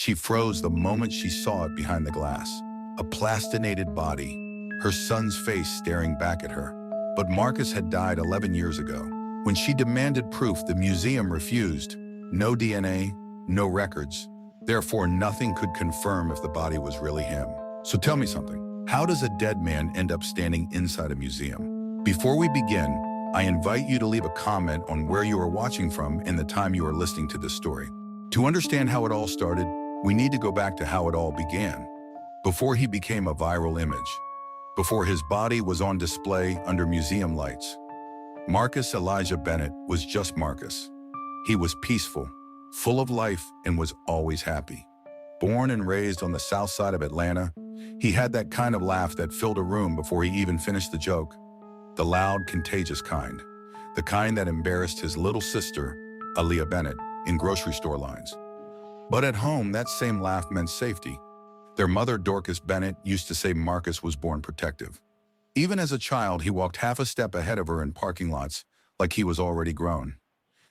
She froze the moment she saw it behind the glass. A plastinated body, her son's face staring back at her. But Marcus had died 11 years ago. When she demanded proof, the museum refused. No DNA, no records. Therefore, nothing could confirm if the body was really him. So tell me something. How does a dead man end up standing inside a museum? Before we begin, I invite you to leave a comment on where you are watching from and the time you are listening to this story. To understand how it all started, we need to go back to how it all began. Before he became a viral image. Before his body was on display under museum lights. Marcus Elijah Bennett was just Marcus. He was peaceful, full of life, and was always happy. Born and raised on the south side of Atlanta, he had that kind of laugh that filled a room before he even finished the joke. The loud, contagious kind. The kind that embarrassed his little sister, Aaliyah Bennett, in grocery store lines. But at home, that same laugh meant safety. Their mother, Dorcas Bennett, used to say Marcus was born protective. Even as a child, he walked half a step ahead of her in parking lots, like he was already grown.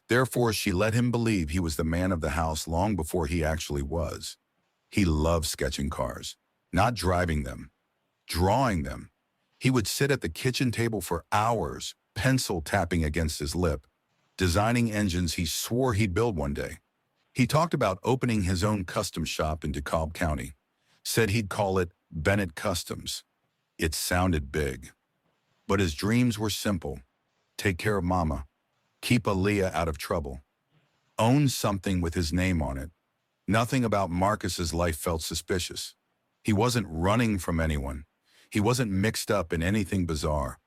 Therefore, she let him believe he was the man of the house long before he actually was. He loved sketching cars, not driving them, drawing them. He would sit at the kitchen table for hours, pencil tapping against his lip, designing engines he swore he'd build one day. He talked about opening his own custom shop in DeKalb County, said he'd call it Bennett Customs. It sounded big, but his dreams were simple. Take care of Mama, keep Aaliyah out of trouble, own something with his name on it. Nothing about Marcus's life felt suspicious. He wasn't running from anyone. He wasn't mixed up in anything bizarre.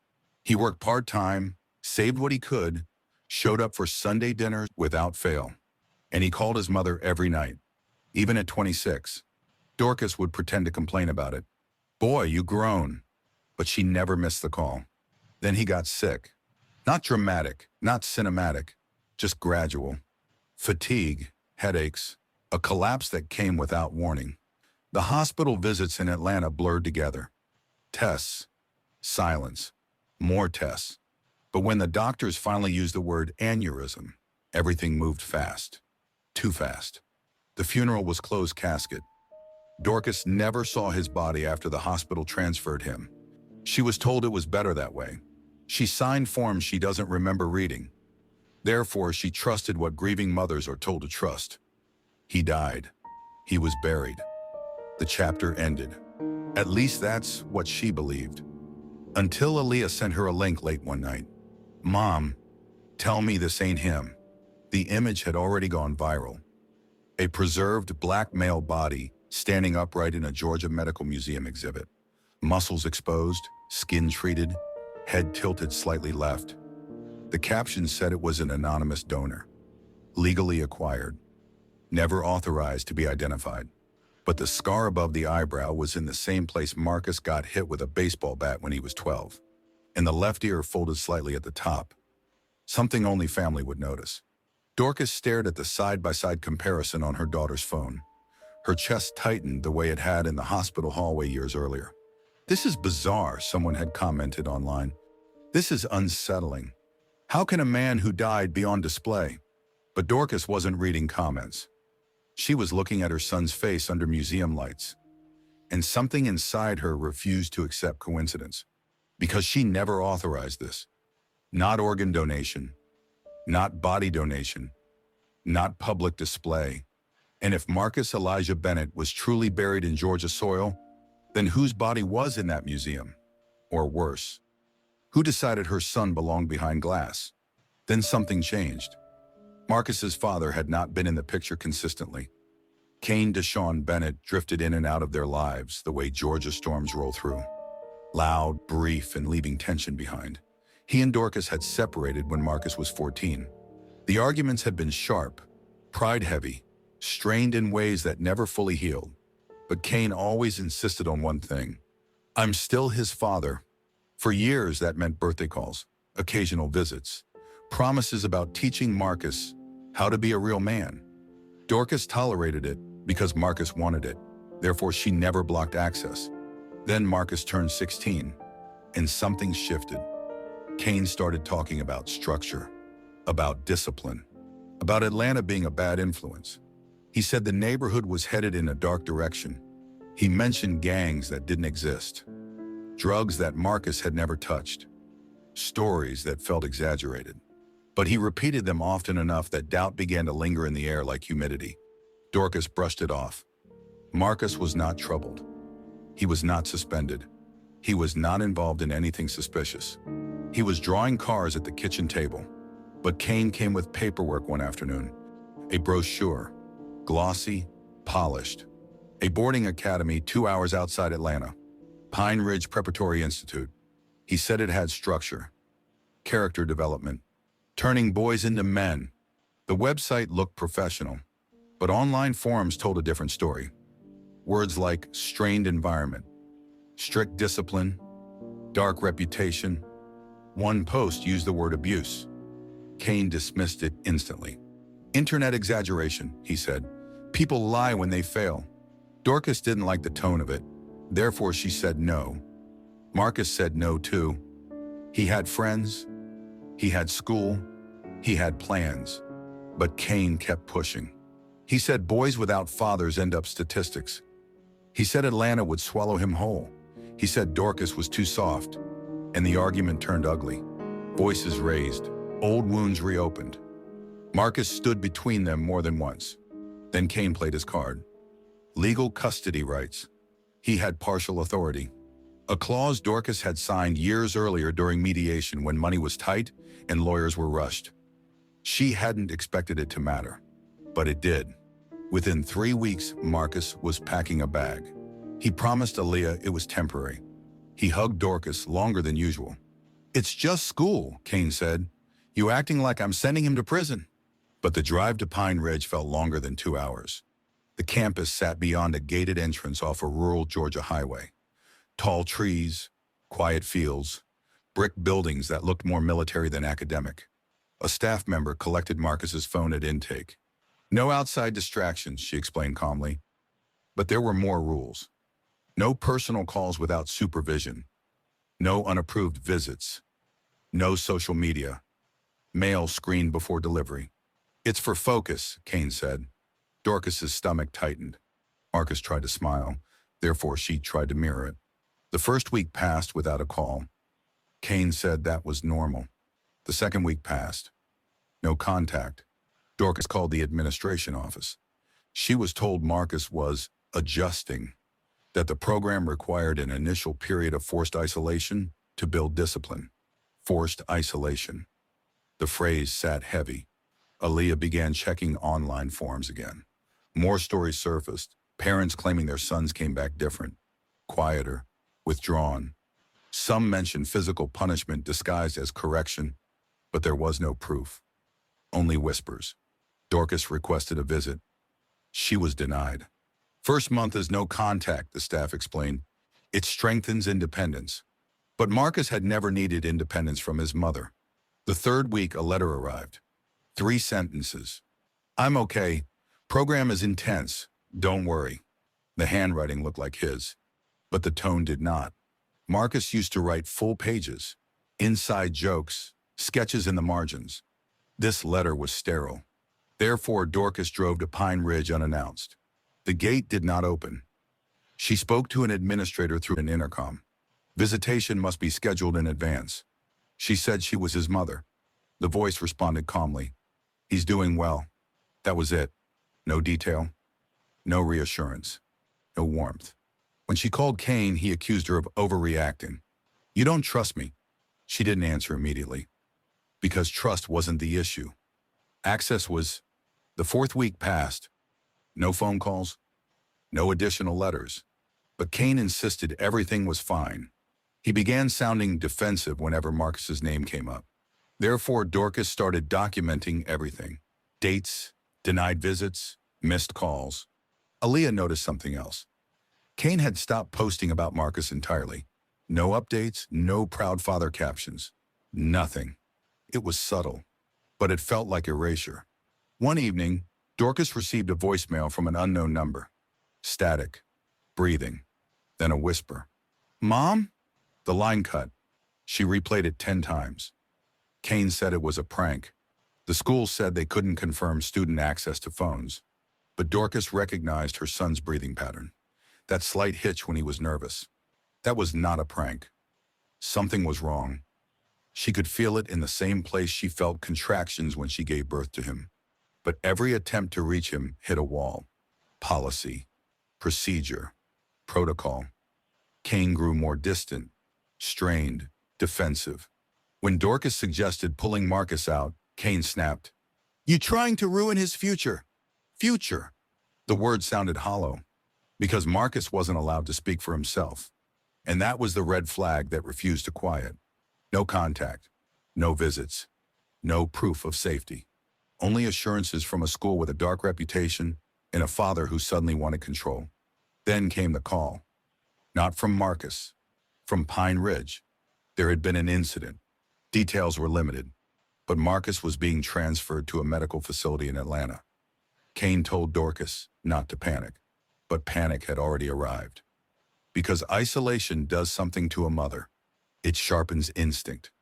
He worked part-time, saved what he could, showed up for Sunday dinners without fail. And he called his mother every night, even at 26. Dorcas would pretend to complain about it. Boy, you grown. But she never missed the call. Then he got sick. Not dramatic, not cinematic, just gradual. Fatigue, headaches, a collapse that came without warning. The hospital visits in Atlanta blurred together. Tests, silence, more tests. But when the doctors finally used the word aneurysm, everything moved fast. Too fast. The funeral was closed casket. Dorcas never saw his body after the hospital transferred him. She was told it was better that way. She signed forms she doesn't remember reading. Therefore, she trusted what grieving mothers are told to trust. He died. He was buried. The chapter ended. At least that's what she believed. Until Aaliyah sent her a link late one night. Mom, tell me this ain't him. The image had already gone viral. A preserved black male body standing upright in a Georgia Medical Museum exhibit. Muscles exposed, skin treated, head tilted slightly left. The caption said it was an anonymous donor, legally acquired, never authorized to be identified. But the scar above the eyebrow was in the same place Marcus got hit with a baseball bat when he was 12, and the left ear folded slightly at the top, something only family would notice. Dorcas stared at the side-by-side comparison on her daughter's phone. Her chest tightened the way it had in the hospital hallway years earlier. This is bizarre, someone had commented online. This is unsettling. How can a man who died be on display? But Dorcas wasn't reading comments. She was looking at her son's face under museum lights. And something inside her refused to accept coincidence. Because she never authorized this. Not organ donation. Not body donation. Not public display. And if Marcus Elijah Bennett was truly buried in Georgia soil, then whose body was in that museum? Or worse, who decided her son belonged behind glass? Then something changed. Marcus's father had not been in the picture consistently. Kane Deshawn Bennett drifted in and out of their lives the way Georgia storms roll through. Loud, brief, and leaving tension behind. He and Dorcas had separated when Marcus was 14. The arguments had been sharp, pride-heavy, strained in ways that never fully healed. But Kane always insisted on one thing. I'm still his father. For years, that meant birthday calls, occasional visits, promises about teaching Marcus how to be a real man. Dorcas tolerated it because Marcus wanted it. Therefore, she never blocked access. Then Marcus turned 16, and something shifted. Kane started talking about structure, about discipline, about Atlanta being a bad influence. He said the neighborhood was headed in a dark direction. He mentioned gangs that didn't exist, drugs that Marcus had never touched, stories that felt exaggerated. But he repeated them often enough that doubt began to linger in the air like humidity. Dorcas brushed it off. Marcus was not troubled. He was not suspended. He was not involved in anything suspicious. He was drawing cars at the kitchen table. But Kane came with paperwork one afternoon. A brochure, glossy, polished. A boarding academy 2 hours outside Atlanta. Pine Ridge Preparatory Institute. He said it had structure, character development, turning boys into men. The website looked professional, but online forums told a different story. Words like strained environment, strict discipline, dark reputation. One post used the word abuse. Kane dismissed it instantly. Internet exaggeration, he said. People lie when they fail. Dorcas didn't like the tone of it. Therefore, she said no. Marcus said no too. He had friends. He had school. He had plans. But Kane kept pushing. He said boys without fathers end up statistics. He said Atlanta would swallow him whole. He said Dorcas was too soft. And the argument turned ugly. Voices raised. Old wounds reopened. Marcus stood between them more than once. Then Kane played his card. Legal custody rights. He had partial authority. A clause Dorcas had signed years earlier during mediation when money was tight and lawyers were rushed. She hadn't expected it to matter, but it did. Within 3 weeks, Marcus was packing a bag. He promised Aaliyah it was temporary. He hugged Dorcas longer than usual. It's just school, Kane said. You acting like I'm sending him to prison. But the drive to Pine Ridge felt longer than 2 hours. The campus sat beyond a gated entrance off a rural Georgia highway. Tall trees, quiet fields, brick buildings that looked more military than academic. A staff member collected Marcus's phone at intake. No outside distractions, she explained calmly. But there were more rules. No personal calls without supervision. No unapproved visits. No social media. Mail screened before delivery. It's for focus, Kane said. Dorcas's stomach tightened. Marcus tried to smile, therefore she tried to mirror it. The first week passed without a call. Kane said that was normal. The second week passed. No contact. Dorcas called the administration office. She was told Marcus was adjusting, that the program required an initial period of forced isolation to build discipline. Forced isolation. The phrase sat heavy. Aaliyah began checking online forums again. More stories surfaced, parents claiming their sons came back different, quieter, withdrawn. Some mentioned physical punishment disguised as correction, but there was no proof. Only whispers. Dorcas requested a visit. She was denied. First month is no contact, the staff explained. It strengthens independence. But Marcus had never needed independence from his mother. The third week, a letter arrived. 3 sentences. I'm okay. Program is intense. Don't worry. The handwriting looked like his, but the tone did not. Marcus used to write full pages, inside jokes, sketches in the margins. This letter was sterile. Therefore, Dorcas drove to Pine Ridge unannounced. The gate did not open. She spoke to an administrator through an intercom. Visitation must be scheduled in advance. She said she was his mother. The voice responded calmly. He's doing well. That was it. No detail. No reassurance. No warmth. When she called Kane, he accused her of overreacting. You don't trust me. She didn't answer immediately. Because trust wasn't the issue. Access was. The 4th week passed. No phone calls. No additional letters. But Kane insisted everything was fine. He began sounding defensive whenever Marcus's name came up. Therefore, Dorcas started documenting everything. Dates, denied visits, missed calls. Aaliyah noticed something else. Kane had stopped posting about Marcus entirely. No updates, no proud father captions. Nothing. It was subtle, but it felt like erasure. One evening, Dorcas received a voicemail from an unknown number. Static. Breathing. Then a whisper. Mom? The line cut. She replayed it 10 times. Kane said it was a prank. The school said they couldn't confirm student access to phones. But Dorcas recognized her son's breathing pattern, that slight hitch when he was nervous. That was not a prank. Something was wrong. She could feel it in the same place she felt contractions when she gave birth to him. But every attempt to reach him hit a wall. Policy, procedure, protocol. Kane grew more distant, strained, defensive. When Dorcas suggested pulling Marcus out, Kane snapped. "You trying to ruin his future?" Future. The word sounded hollow, because Marcus wasn't allowed to speak for himself. And that was the red flag that refused to quiet. No contact, no visits, no proof of safety. Only assurances from a school with a dark reputation and a father who suddenly wanted control. Then came the call. Not from Marcus, from Pine Ridge. There had been an incident. Details were limited, but Marcus was being transferred to a medical facility in Atlanta. Kane told Dorcas not to panic, but panic had already arrived. Because isolation does something to a mother. It sharpens instinct.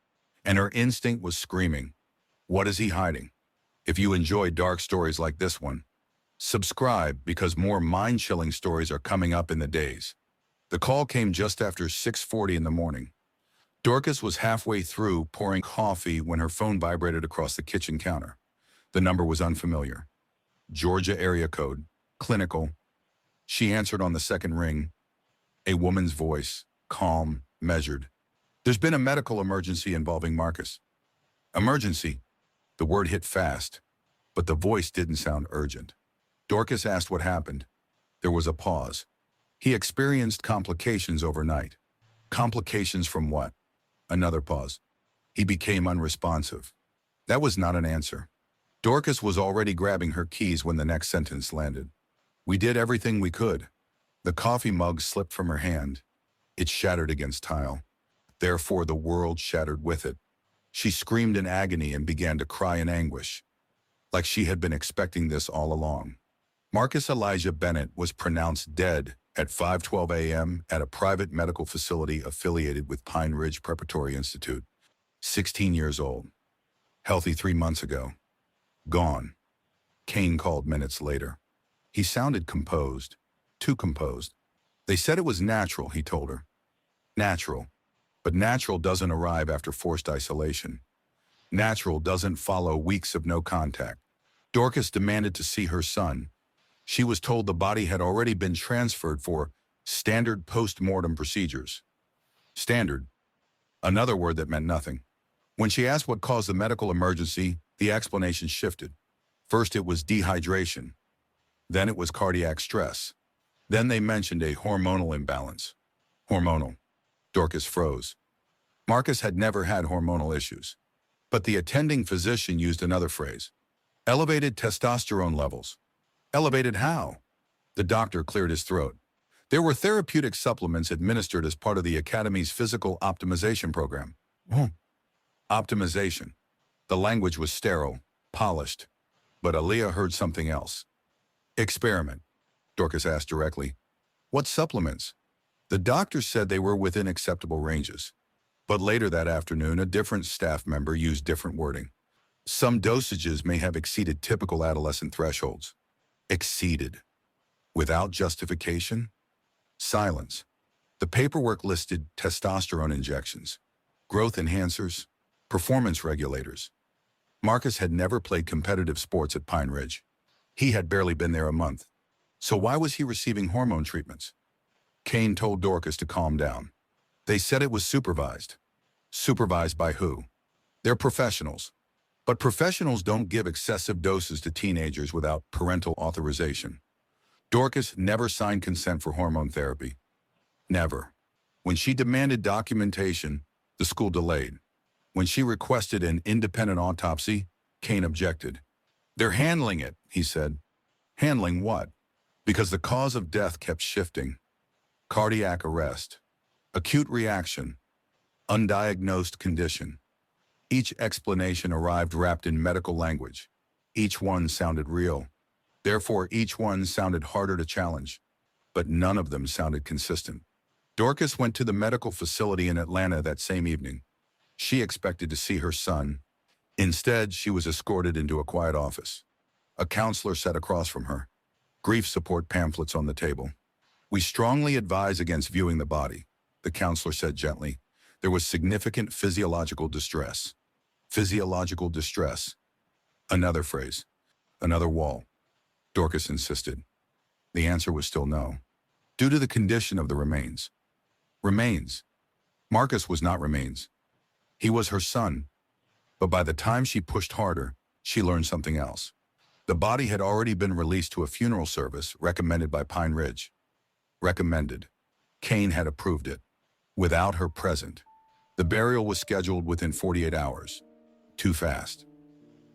And her instinct was screaming, "What is he hiding?" If you enjoy dark stories like this one, subscribe because more mind-chilling stories are coming up in the days. The call came just after 6:40 in the morning. Dorcas was halfway through pouring coffee when her phone vibrated across the kitchen counter. The number was unfamiliar. Georgia area code, clinical. She answered on the second ring. A woman's voice, calm, measured. "There's been a medical emergency involving Marcus." Emergency. The word hit fast, but the voice didn't sound urgent. Dorcas asked what happened. There was a pause. He experienced complications overnight. Complications from what? Another pause. He became unresponsive. That was not an answer. Dorcas was already grabbing her keys when the next sentence landed. "We did everything we could." The coffee mug slipped from her hand. It shattered against tile. Therefore, the world shattered with it. She screamed in agony and began to cry in anguish, like she had been expecting this all along. Marcus Elijah Bennett was pronounced dead at 5:12 a.m. at a private medical facility affiliated with Pine Ridge Preparatory Institute. 16 years old. Healthy 3 months ago. Gone. Kane called minutes later. He sounded composed. Too composed. They said it was natural, he told her. Natural. But natural doesn't arrive after forced isolation. Natural doesn't follow weeks of no contact. Dorcas demanded to see her son. She was told the body had already been transferred for standard post-mortem procedures. Standard. Another word that meant nothing. When she asked what caused the medical emergency, the explanation shifted. First it was dehydration. Then it was cardiac stress. Then they mentioned a hormonal imbalance. Hormonal. Dorcas froze. Marcus had never had hormonal issues. But the attending physician used another phrase. Elevated testosterone levels. Elevated how? The doctor cleared his throat. There were therapeutic supplements administered as part of the Academy's physical optimization program. Optimization. The language was sterile, polished. But Aaliyah heard something else. Experiment. Dorcas asked directly. What supplements? The doctor said they were within acceptable ranges. But later that afternoon, a different staff member used different wording. Some dosages may have exceeded typical adolescent thresholds. Exceeded. Without justification? Silence. The paperwork listed testosterone injections, growth enhancers, performance regulators. Marcus had never played competitive sports at Pine Ridge. He had barely been there a month. So why was he receiving hormone treatments? Kane told Dorcas to calm down. They said it was supervised. Supervised by who? They're professionals. But professionals don't give excessive doses to teenagers without parental authorization. Dorcas never signed consent for hormone therapy. Never. When she demanded documentation, the school delayed. When she requested an independent autopsy, Kane objected. They're handling it, he said. Handling what? Because the cause of death kept shifting. Cardiac arrest. Acute reaction. Undiagnosed condition. Each explanation arrived wrapped in medical language. Each one sounded real. Therefore, each one sounded harder to challenge. But none of them sounded consistent. Dorcas went to the medical facility in Atlanta that same evening. She expected to see her son. Instead, she was escorted into a quiet office. A counselor sat across from her. Grief support pamphlets on the table. We strongly advise against viewing the body, the counselor said gently. There was significant physiological distress. Physiological distress. Another phrase. Another wall. Dorcas insisted. The answer was still no. Due to the condition of the remains. Remains. Marcus was not remains. He was her son. But by the time she pushed harder, she learned something else. The body had already been released to a funeral service recommended by Pine Ridge. Recommended. Kane had approved it. Without her present. The burial was scheduled within 48 hours. Too fast.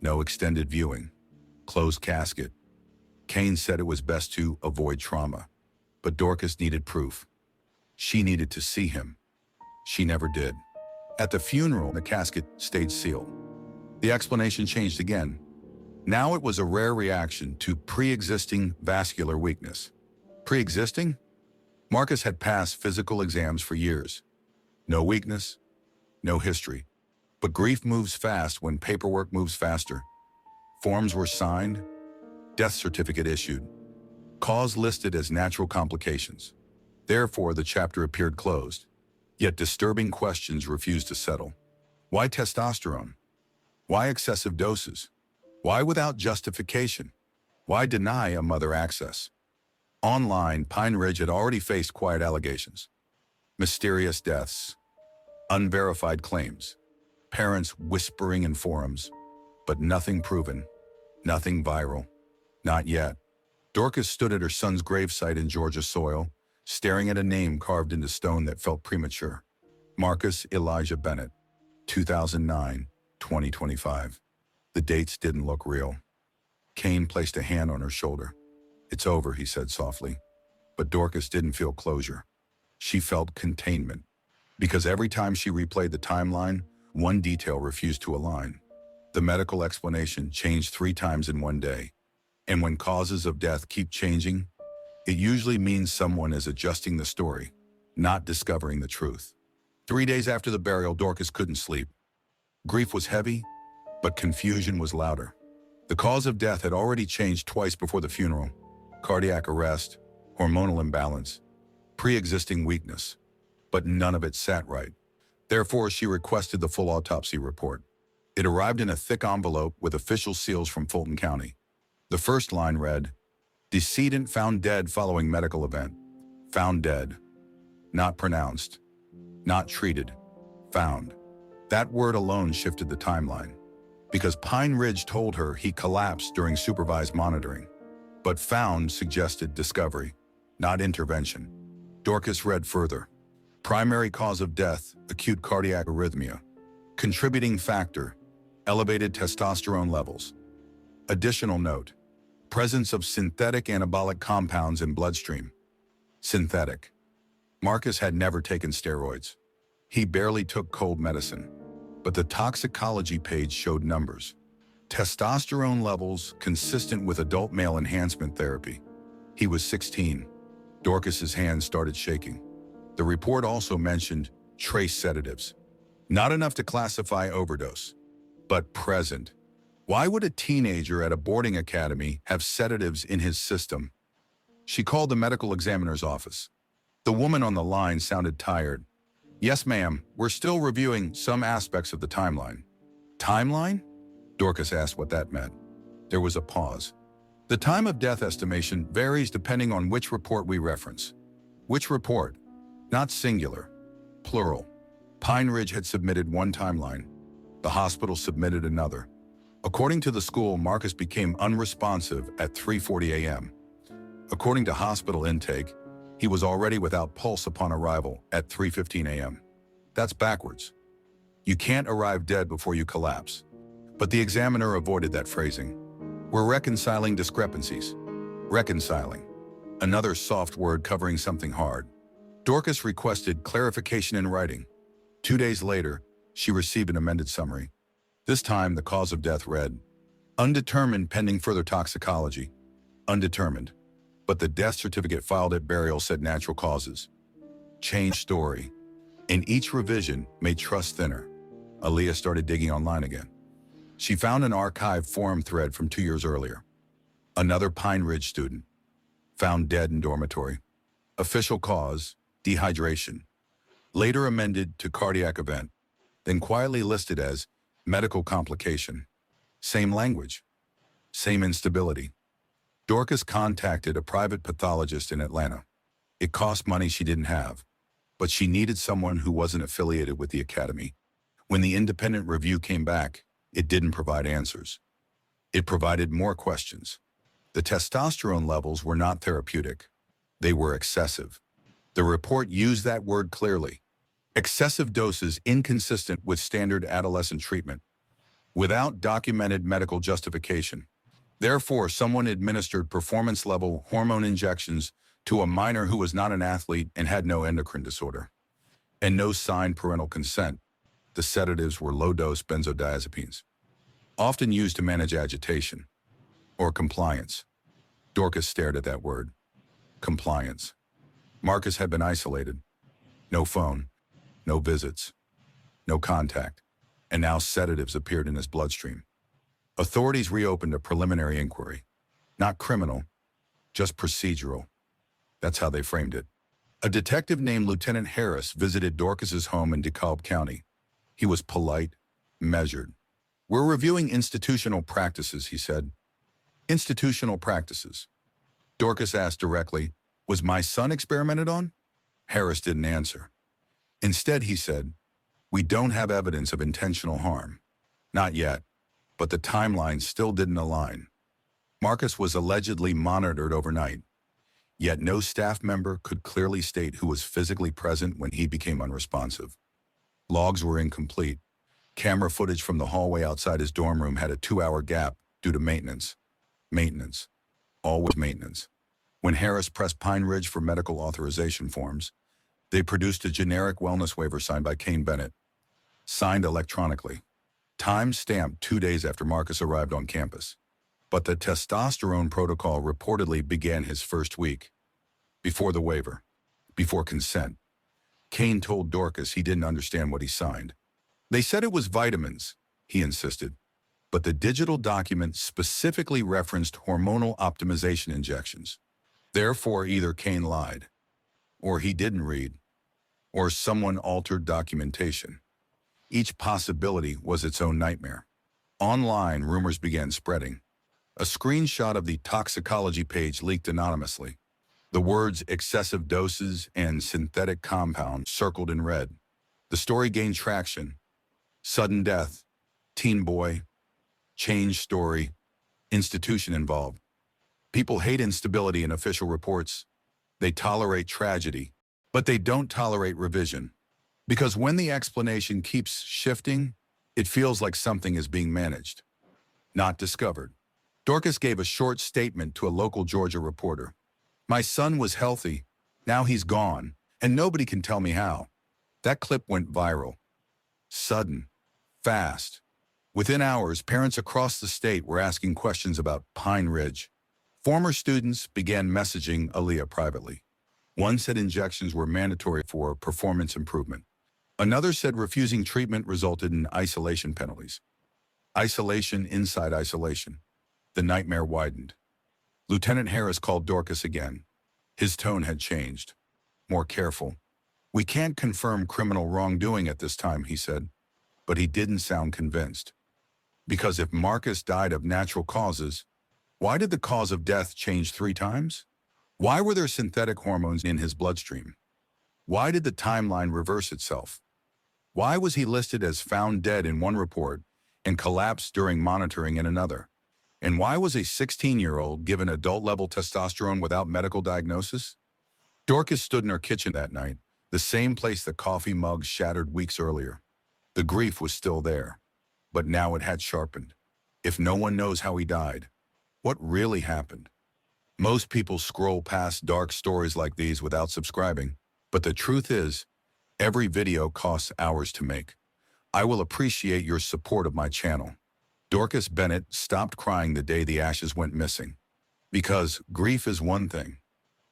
No extended viewing. Closed casket. Kane said it was best to avoid trauma. But Dorcas needed proof. She needed to see him. She never did. At the funeral, the casket stayed sealed. The explanation changed again. Now it was a rare reaction to pre-existing vascular weakness. Pre-existing? Marcus had passed physical exams for years. No weakness, no history. But grief moves fast when paperwork moves faster. Forms were signed, death certificate issued. Cause listed as natural complications. Therefore, the chapter appeared closed. Yet disturbing questions refused to settle. Why testosterone? Why excessive doses? Why without justification? Why deny a mother access? Online, Pine Ridge had already faced quiet allegations. Mysterious deaths. Unverified claims. Parents whispering in forums. But nothing proven. Nothing viral. Not yet. Dorcas stood at her son's gravesite in Georgia soil, staring at a name carved into stone that felt premature. Marcus Elijah Bennett, 2009, 2025. The dates didn't look real. Kane placed a hand on her shoulder. It's over, he said softly. But Dorcas didn't feel closure. She felt containment. Because every time she replayed the timeline, one detail refused to align. The medical explanation changed 3 times in one day. And when causes of death keep changing, it usually means someone is adjusting the story, not discovering the truth. 3 days after the burial, Dorcas couldn't sleep. Grief was heavy, but confusion was louder. The cause of death had already changed twice before the funeral. Cardiac arrest, hormonal imbalance, pre-existing weakness. But none of it sat right. Therefore, she requested the full autopsy report. It arrived in a thick envelope with official seals from Fulton County. The first line read, "Decedent found dead following medical event. Found dead. Not pronounced. Not treated. Found." That word alone shifted the timeline. Because Pine Ridge told her he collapsed during supervised monitoring. But found suggested discovery, not intervention. Dorcas read further. Primary cause of death, acute cardiac arrhythmia. Contributing factor, elevated testosterone levels. Additional note, presence of synthetic anabolic compounds in bloodstream. Synthetic. Marcus had never taken steroids. He barely took cold medicine. But the toxicology page showed numbers. Testosterone levels consistent with adult male enhancement therapy. He was 16. Dorcas's hands started shaking. The report also mentioned trace sedatives. Not enough to classify overdose, but present. Why would a teenager at a boarding academy have sedatives in his system? She called the medical examiner's office. The woman on the line sounded tired. "Yes, ma'am, we're still reviewing some aspects of the timeline." Timeline? Dorcas asked what that meant. There was a pause. The time of death estimation varies depending on which report we reference. Which report? Not singular. Plural. Pine Ridge had submitted one timeline. The hospital submitted another. According to the school, Marcus became unresponsive at 3:40 a.m. According to hospital intake, he was already without pulse upon arrival at 3:15 a.m. That's backwards. You can't arrive dead before you collapse. But the examiner avoided that phrasing. We're reconciling discrepancies. Reconciling. Another soft word covering something hard. Dorcas requested clarification in writing. 2 days later, she received an amended summary. This time, the cause of death read, "Undetermined pending further toxicology." Undetermined. But the death certificate filed at burial said natural causes. Changed story. In each revision, made trust thinner. Aaliyah started digging online again. She found an archived forum thread from 2 years earlier. Another Pine Ridge student. found dead in dormitory. Official cause, dehydration. Later amended to cardiac event, then quietly listed as medical complication. Same language, same instability. Dorcas contacted a private pathologist in Atlanta. It cost money she didn't have, but she needed someone who wasn't affiliated with the academy. When the independent review came back, it didn't provide answers. It provided more questions. The testosterone levels were not therapeutic. They were excessive. The report used that word clearly. Excessive doses inconsistent with standard adolescent treatment, without documented medical justification. Therefore, someone administered performance-level hormone injections to a minor who was not an athlete and had no endocrine disorder, and no signed parental consent. The sedatives were low-dose benzodiazepines, often used to manage agitation or compliance. Dorcas stared at that word. Compliance. Marcus had been isolated. No phone, no visits, no contact, and now sedatives appeared in his bloodstream. Authorities reopened a preliminary inquiry. Not criminal, just procedural. That's how they framed it. A detective named Lieutenant Harris visited Dorcas's home in DeKalb County. He was polite, measured. "We're reviewing institutional practices," he said. "Institutional practices." Dorcas asked directly, "Was my son experimented on?" Harris didn't answer. Instead, he said, "We don't have evidence of intentional harm." Not yet, but the timeline still didn't align. Marcus was allegedly monitored overnight, yet no staff member could clearly state who was physically present when he became unresponsive. Logs were incomplete. Camera footage from the hallway outside his dorm room had a 2-hour gap due to maintenance. Maintenance. Always maintenance. When Harris pressed Pine Ridge for medical authorization forms, they produced a generic wellness waiver signed by Kane Bennett. Signed electronically. Time stamped 2 days after Marcus arrived on campus. But the testosterone protocol reportedly began his first week. Before the waiver. Before consent. Kane told Dorcas he didn't understand what he signed. "They said it was vitamins," he insisted. But the digital document specifically referenced hormonal optimization injections. Therefore, either Kane lied, or he didn't read, or someone altered documentation. Each possibility was its own nightmare. Online, rumors began spreading. A screenshot of the toxicology page leaked anonymously. The words excessive doses and synthetic compound circled in red. The story gained traction. Sudden death, teen boy, change story, institution involved. People hate instability in official reports. They tolerate tragedy, but they don't tolerate revision. Because when the explanation keeps shifting, it feels like something is being managed, not discovered. Dorcas gave a short statement to a local Georgia reporter. "My son was healthy. Now he's gone, and nobody can tell me how." That clip went viral. Sudden. Fast. Within hours, parents across the state were asking questions about Pine Ridge. Former students began messaging Aaliyah privately. One said injections were mandatory for performance improvement. Another said refusing treatment resulted in isolation penalties. Isolation inside isolation. The nightmare widened. Lieutenant Harris called Dorcas again. His tone had changed. More careful. "We can't confirm criminal wrongdoing at this time," he said. But he didn't sound convinced. Because if Marcus died of natural causes, why did the cause of death change 3 times? Why were there synthetic hormones in his bloodstream? Why did the timeline reverse itself? Why was he listed as found dead in one report and collapsed during monitoring in another? And why was a 16-year-old given adult-level testosterone without medical diagnosis? Dorcas stood in her kitchen that night, the same place the coffee mug shattered weeks earlier. The grief was still there, but now it had sharpened. If no one knows how he died, what really happened? Most people scroll past dark stories like these without subscribing, but the truth is, every video costs hours to make. I will appreciate your support of my channel. Dorcas Bennett stopped crying the day the ashes went missing. Because grief is one thing,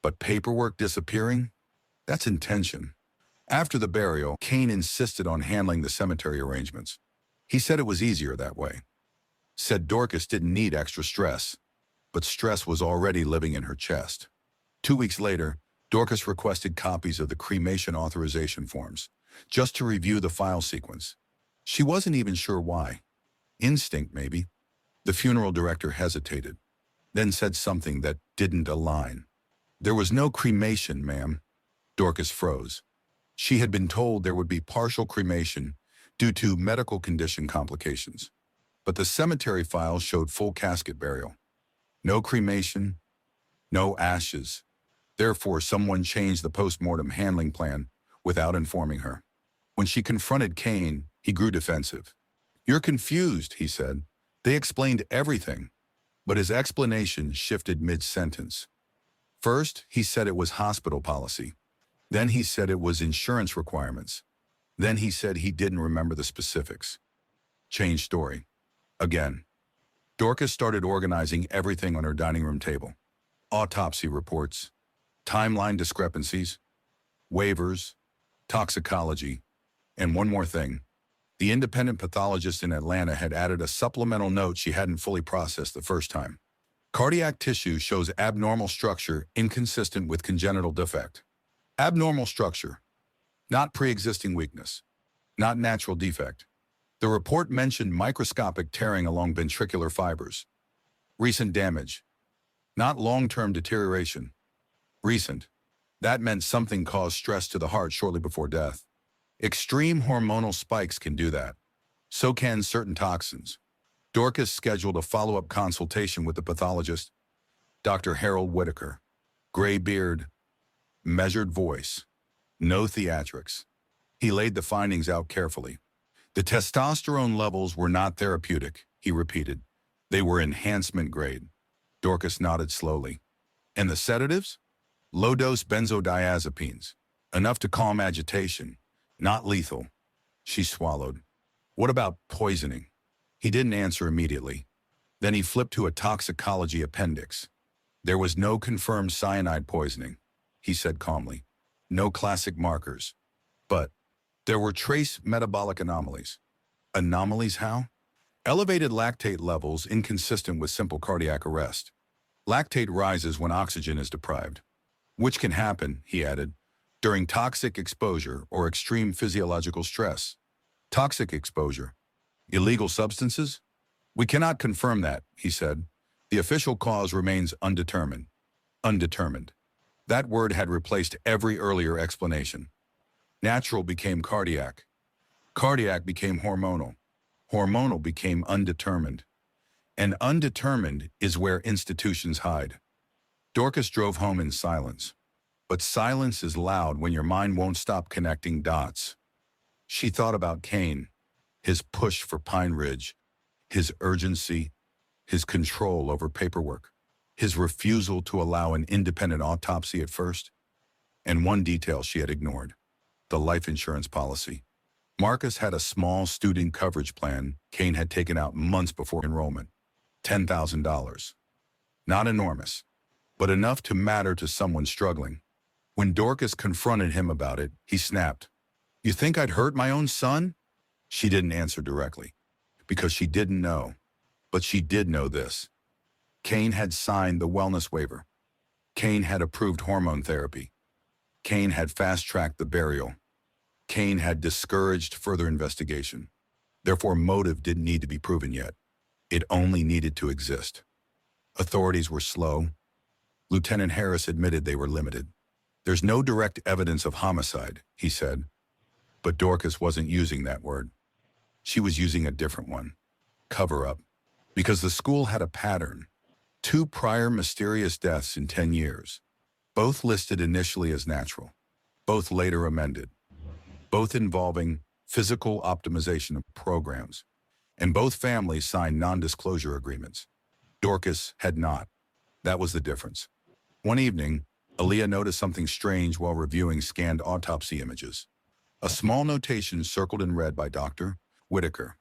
but paperwork disappearing? That's intention. After the burial, Kane insisted on handling the cemetery arrangements. He said it was easier that way. Said Dorcas didn't need extra stress, but stress was already living in her chest. 2 weeks later, Dorcas requested copies of the cremation authorization forms, just to review the file sequence. She wasn't even sure why. Instinct, maybe. The funeral director hesitated, then said something that didn't align. "There was no cremation, ma'am." Dorcas froze. She had been told there would be partial cremation due to medical condition complications. But the cemetery file showed full casket burial. No cremation, no ashes. Therefore, someone changed the post-mortem handling plan without informing her. When she confronted Kane, he grew defensive. "You're confused," he said. "They explained everything." But his explanation shifted mid-sentence. First, he said it was hospital policy. Then he said it was insurance requirements. Then he said he didn't remember the specifics. Change story. Again. Dorcas started organizing everything on her dining room table. Autopsy reports, timeline discrepancies, waivers, toxicology, and one more thing. The independent pathologist in Atlanta had added a supplemental note she hadn't fully processed the first time. Cardiac tissue shows abnormal structure inconsistent with congenital defect. Abnormal structure, not pre-existing weakness, not natural defect. The report mentioned microscopic tearing along ventricular fibers. Recent damage, not long-term deterioration. Recent. That meant something caused stress to the heart shortly before death. Extreme hormonal spikes can do that. So can certain toxins. Dorcas scheduled a follow-up consultation with the pathologist, Dr. Harold Whitaker. Gray beard, measured voice, no theatrics. He laid the findings out carefully. "The testosterone levels were not therapeutic," he repeated. "They were enhancement grade." Dorcas nodded slowly. "And the sedatives?" "Low-dose benzodiazepines, enough to calm agitation, not lethal." She swallowed. "What about poisoning?" He didn't answer immediately. Then he flipped to a toxicology appendix. "There was no confirmed cyanide poisoning," he said calmly. "No classic markers. But there were trace metabolic anomalies." Anomalies how? "Elevated lactate levels inconsistent with simple cardiac arrest. Lactate rises when oxygen is deprived, which can happen," he added, "during toxic exposure or extreme physiological stress." Toxic exposure. Illegal substances? "We cannot confirm that," he said. "The official cause remains undetermined." Undetermined. That word had replaced every earlier explanation. Natural became cardiac. Cardiac became hormonal. Hormonal became undetermined. And undetermined is where institutions hide. Dorcas drove home in silence. But silence is loud when your mind won't stop connecting dots. She thought about Kane, his push for Pine Ridge, his urgency, his control over paperwork, his refusal to allow an independent autopsy at first, and one detail she had ignored: the life insurance policy. Marcus had a small student coverage plan Kane had taken out months before enrollment. $10,000. Not enormous, but enough to matter to someone struggling. When Dorcas confronted him about it, he snapped. "You think I'd hurt my own son?" She didn't answer directly, because she didn't know. But she did know this. Kane had signed the wellness waiver. Kane had approved hormone therapy. Kane had fast-tracked the burial. Kane had discouraged further investigation. Therefore, motive didn't need to be proven yet. It only needed to exist. Authorities were slow. Lieutenant Harris admitted they were limited. "There's no direct evidence of homicide," he said. But Dorcas wasn't using that word. She was using a different one. Cover-up. Because the school had a pattern. 2 prior mysterious deaths in 10 years. Both listed initially as natural. Both later amended. Both involving physical optimization of programs. And both families signed non-disclosure agreements. Dorcas had not. That was the difference. One evening, Aaliyah noticed something strange while reviewing scanned autopsy images. A small notation circled in red by Dr. Whitaker.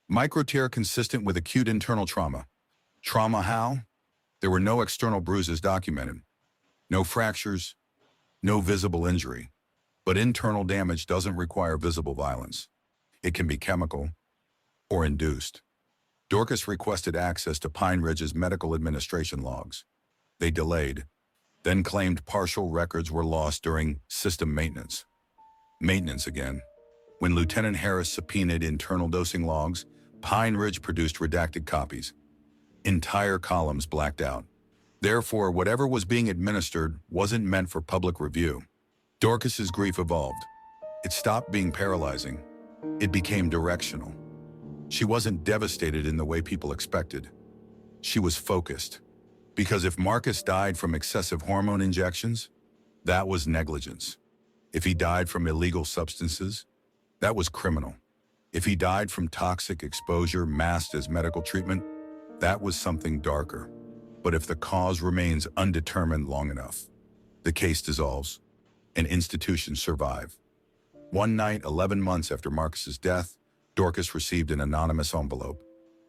"Microtear consistent with acute internal trauma." Trauma how? There were no external bruises documented. No fractures, no visible injury. But internal damage doesn't require visible violence. It can be chemical or induced. Dorcas requested access to Pine Ridge's medical administration logs. They delayed. then claimed partial records were lost during system maintenance. Maintenance again. When Lieutenant Harris subpoenaed internal dosing logs, Pine Ridge produced redacted copies. Entire columns blacked out. Therefore, whatever was being administered wasn't meant for public review. Dorcas's grief evolved. It stopped being paralyzing. It became directional. She wasn't devastated in the way people expected. She was focused. Because if Marcus died from excessive hormone injections, that was negligence. If he died from illegal substances, that was criminal. If he died from toxic exposure masked as medical treatment, that was something darker. But if the cause remains undetermined long enough, the case dissolves and institutions survive. One night, 11 months after Marcus's death, Dorcas received an anonymous envelope.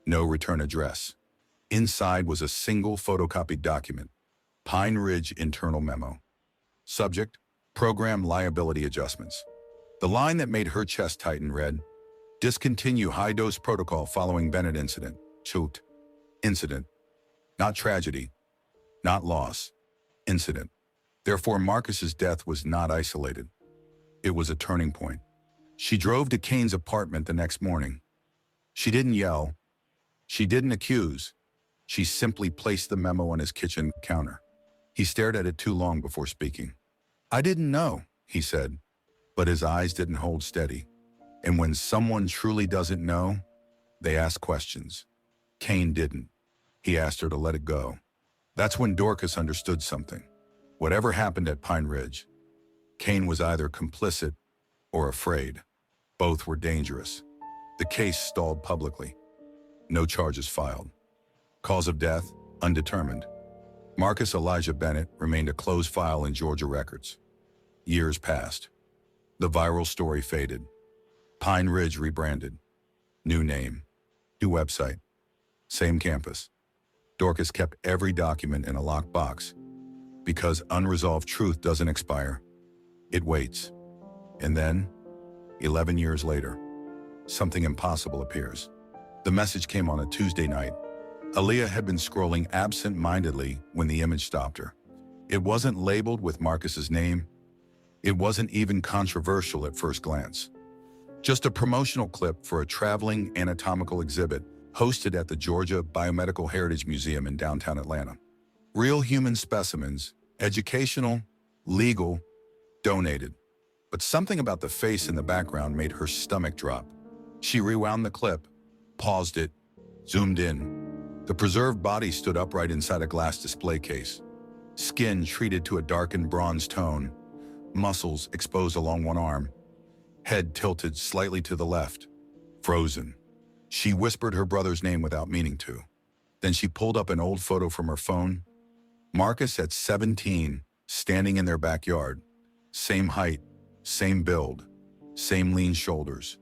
No return address. Inside was a single photocopied document. Pine Ridge internal memo. Subject: Program liability adjustments. The line that made her chest tighten read, "Discontinue high-dose protocol following Bennett incident." Shoot. Incident. Not tragedy. Not loss. Incident. Therefore, Marcus's death was not isolated. It was a turning point. She drove to Kane's apartment the next morning. She didn't yell. She didn't accuse. She simply placed the memo on his kitchen counter. He stared at it too long before speaking. "I didn't know," he said, but his eyes didn't hold steady. And when someone truly doesn't know, they ask questions. Kane didn't. He asked her to let it go. That's when Dorcas understood something. Whatever happened at Pine Ridge, Kane was either complicit or afraid. Both were dangerous. The case stalled publicly. No charges filed. Cause of death, undetermined. Marcus Elijah Bennett remained a closed file in Georgia records. Years passed. The viral story faded. Pine Ridge rebranded. New name. New website. Same campus. Dorcas kept every document in a locked box. Because unresolved truth doesn't expire. It waits. And then, 11 years later, something impossible appears. The message came on a Tuesday night. Aaliyah had been scrolling absent-mindedly when the image stopped her. It wasn't labeled with Marcus's name. It wasn't even controversial at first glance. Just a promotional clip for a traveling anatomical exhibit hosted at the Georgia Biomedical Heritage Museum in downtown Atlanta. Real human specimens, educational, legal, donated. But something about the face in the background made her stomach drop. She rewound the clip, paused it, zoomed in. The preserved body stood upright inside a glass display case. Skin treated to a darkened bronze tone, muscles exposed along one arm, head tilted slightly to the left, frozen. She whispered her brother's name without meaning to. Then she pulled up an old photo from her phone. Marcus at 17, standing in their backyard. Same height, same build, same lean shoulders.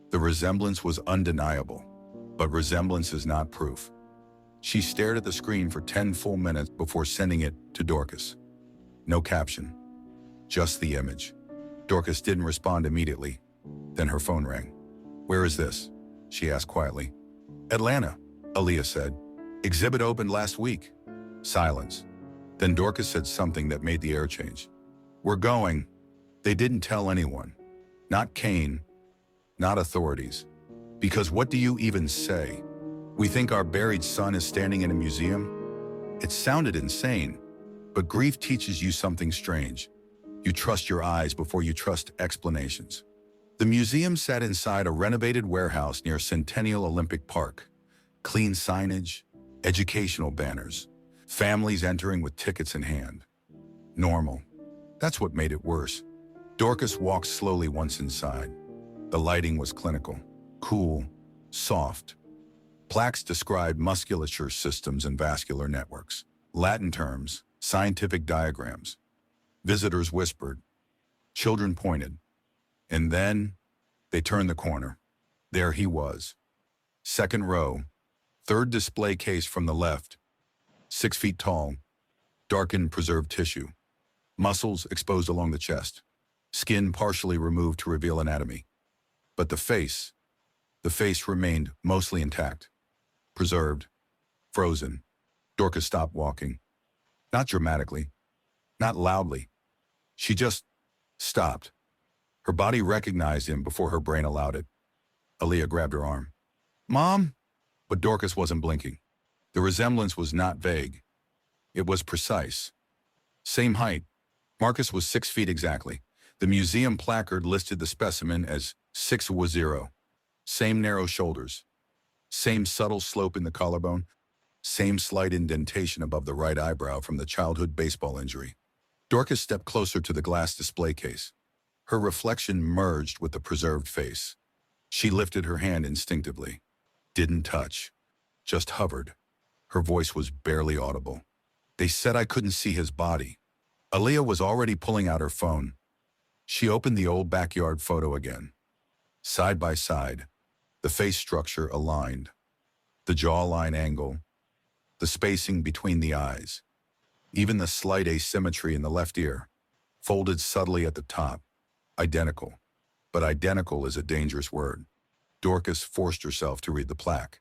The resemblance was undeniable, but resemblance is not proof. She stared at the screen for 10 full minutes before sending it to Dorcas. No caption, just the image. Dorcas didn't respond immediately. Then her phone rang. "Where is this?" she asked quietly. "Atlanta," Aaliyah said. "Exhibit opened last week." Silence. Then Dorcas said something that made the air change. "We're going." They didn't tell anyone. Not Kane, not authorities. Because what do you even say? We think our buried son is standing in a museum? It sounded insane, but grief teaches you something strange. You trust your eyes before you trust explanations. The museum sat inside a renovated warehouse near Centennial Olympic Park. Clean signage, educational banners, families entering with tickets in hand. Normal. That's what made it worse. Dorcas walked slowly once inside. The lighting was clinical, cool, soft. Plaques described musculature systems and vascular networks. Latin terms, scientific diagrams. Visitors whispered. Children pointed. And then they turned the corner. There he was. Second row, third display case from the left. 6 feet tall, darkened preserved tissue. Muscles exposed along the chest. Skin partially removed to reveal anatomy. But the face remained mostly intact. Preserved, frozen. Dorcas stopped walking. Not dramatically, Not loudly. She just stopped. Her body recognized him before her brain allowed it. Aaliyah grabbed her arm. Mom? But Dorcas wasn't blinking. The resemblance was not vague. It was precise. Same height. Marcus was 6 feet exactly. The museum placard listed the specimen as 6'0". Same narrow shoulders. Same subtle slope in the collarbone. Same slight indentation above the right eyebrow from the childhood baseball injury. Dorcas stepped closer to the glass display case. Her reflection merged with the preserved face. She lifted her hand instinctively. Didn't touch. Just hovered. Her voice was barely audible. They said I couldn't see his body. Aaliyah was already pulling out her phone. She opened the old backyard photo again. Side by side, the face structure aligned. The jawline angle. The spacing between the eyes. Even the slight asymmetry in the left ear. Folded subtly at the top. Identical. But identical is a dangerous word. Dorcas forced herself to read the plaque.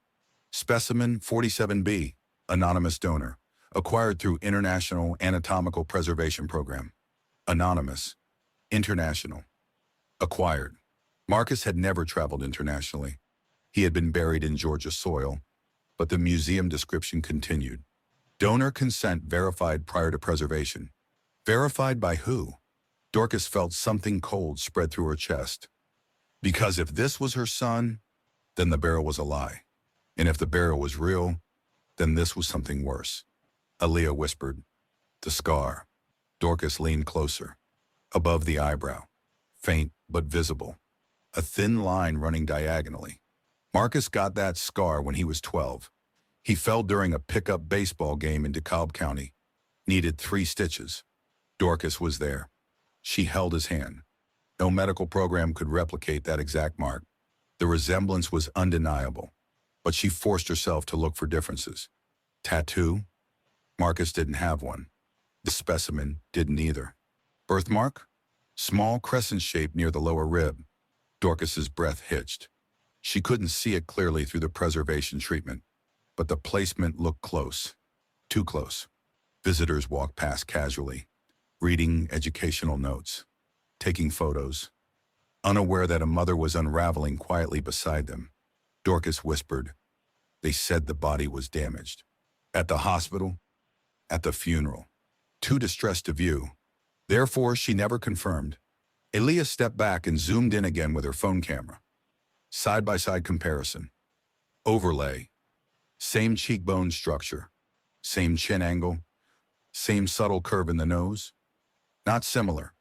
Specimen 47B, anonymous donor, acquired through International Anatomical Preservation Program. Anonymous. International. Acquired. Marcus had never traveled internationally. He had been buried in Georgia soil, but the museum description continued. Donor consent verified prior to preservation. Verified by who? Dorcas felt something cold spread through her chest. Because if this was her son, then the burial was a lie. And if the burial was real, then this was something worse. Aaliyah whispered. The scar. Dorcas leaned closer. Above the eyebrow. Faint but visible. A thin line running diagonally. Marcus got that scar when he was 12. He fell during a pickup baseball game in DeKalb County. Needed 3 stitches. Dorcas was there. She held his hand. No medical program could replicate that exact mark. The resemblance was undeniable, but she forced herself to look for differences. Tattoo? Marcus didn't have one. The specimen didn't either. Birthmark? Small crescent shape near the lower rib. Dorcas's breath hitched. She couldn't see it clearly through the preservation treatment, but the placement looked close. Too close. Visitors walked past casually, reading educational notes, taking photos, unaware that a mother was unraveling quietly beside them. Dorcas whispered, "They said the body was damaged. At the hospital, at the funeral. Too distressed to view. Therefore, she never confirmed." Aaliyah stepped back and zoomed in again with her phone camera. Side-by-side comparison. Overlay. Same cheekbone structure. Same chin angle. Same subtle curve in the nose. Not similar.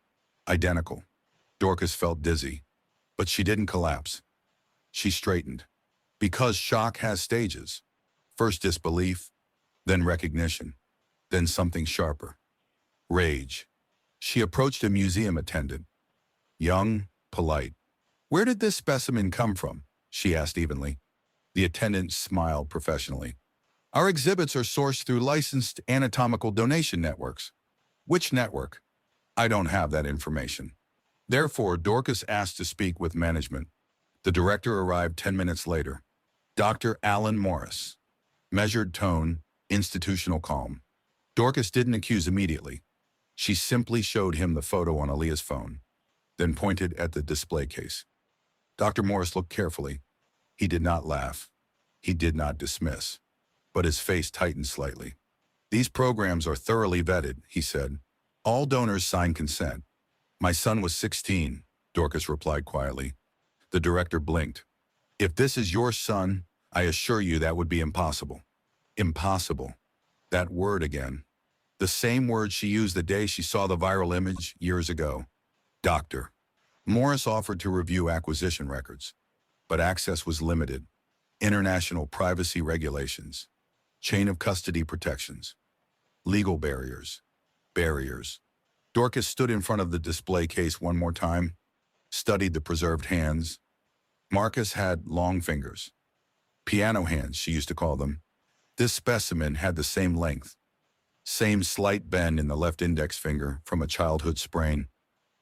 Identical. Dorcas felt dizzy, but she didn't collapse. She straightened. Because shock has stages. First disbelief, then recognition, then something sharper. Rage. She approached a museum attendant. Young, polite. "Where did this specimen come from?" she asked evenly. The attendant smiled professionally. "Our exhibits are sourced through licensed anatomical donation networks." "Which network?" "I don't have that information." Therefore, Dorcas asked to speak with management. The director arrived 10 minutes later. Dr. Alan Morris. Measured tone, institutional calm. Dorcas didn't accuse immediately. She simply showed him the photo on Aaliyah's phone, then pointed at the display case. Dr. Morris looked carefully. He did not laugh. He did not dismiss. But his face tightened slightly. "These programs are thoroughly vetted," he said. "All donors sign consent." "My son was 16, Dorcas replied quietly. The director blinked. "If this is your son, I assure you that would be impossible." Impossible. That word again. The same word she used the day she saw the viral image years ago. Doctor. Morris offered to review acquisition records, but access was limited. International privacy regulations. Chain of custody protections. Legal barriers. Barriers. Dorcas stood in front of the display case one more time, studied the preserved hands. Marcus had long fingers. Piano hands, she used to call them. This specimen had the same length. Same slight bend in the left index finger from a childhood sprain.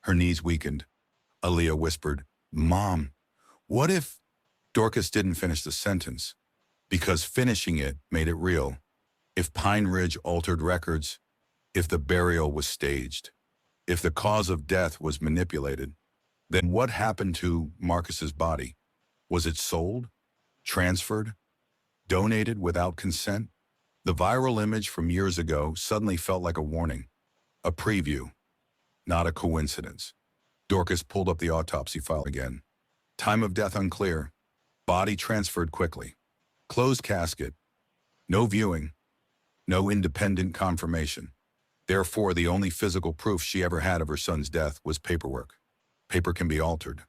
Her knees weakened. Aaliyah whispered, "Mom, what if—" Dorcas didn't finish the sentence, because finishing it made it real. If Pine Ridge altered records, If the burial was staged, if the cause of death was manipulated, then what happened to Marcus's body? Was it sold? Transferred? Donated without consent? The viral image from years ago suddenly felt like a warning, a preview, not a coincidence. Dorcas pulled up the autopsy file again. Time of death unclear. Body transferred quickly. Closed casket. No viewing. No independent confirmation. Therefore, the only physical proof she ever had of her son's death was paperwork. Paper can be altered.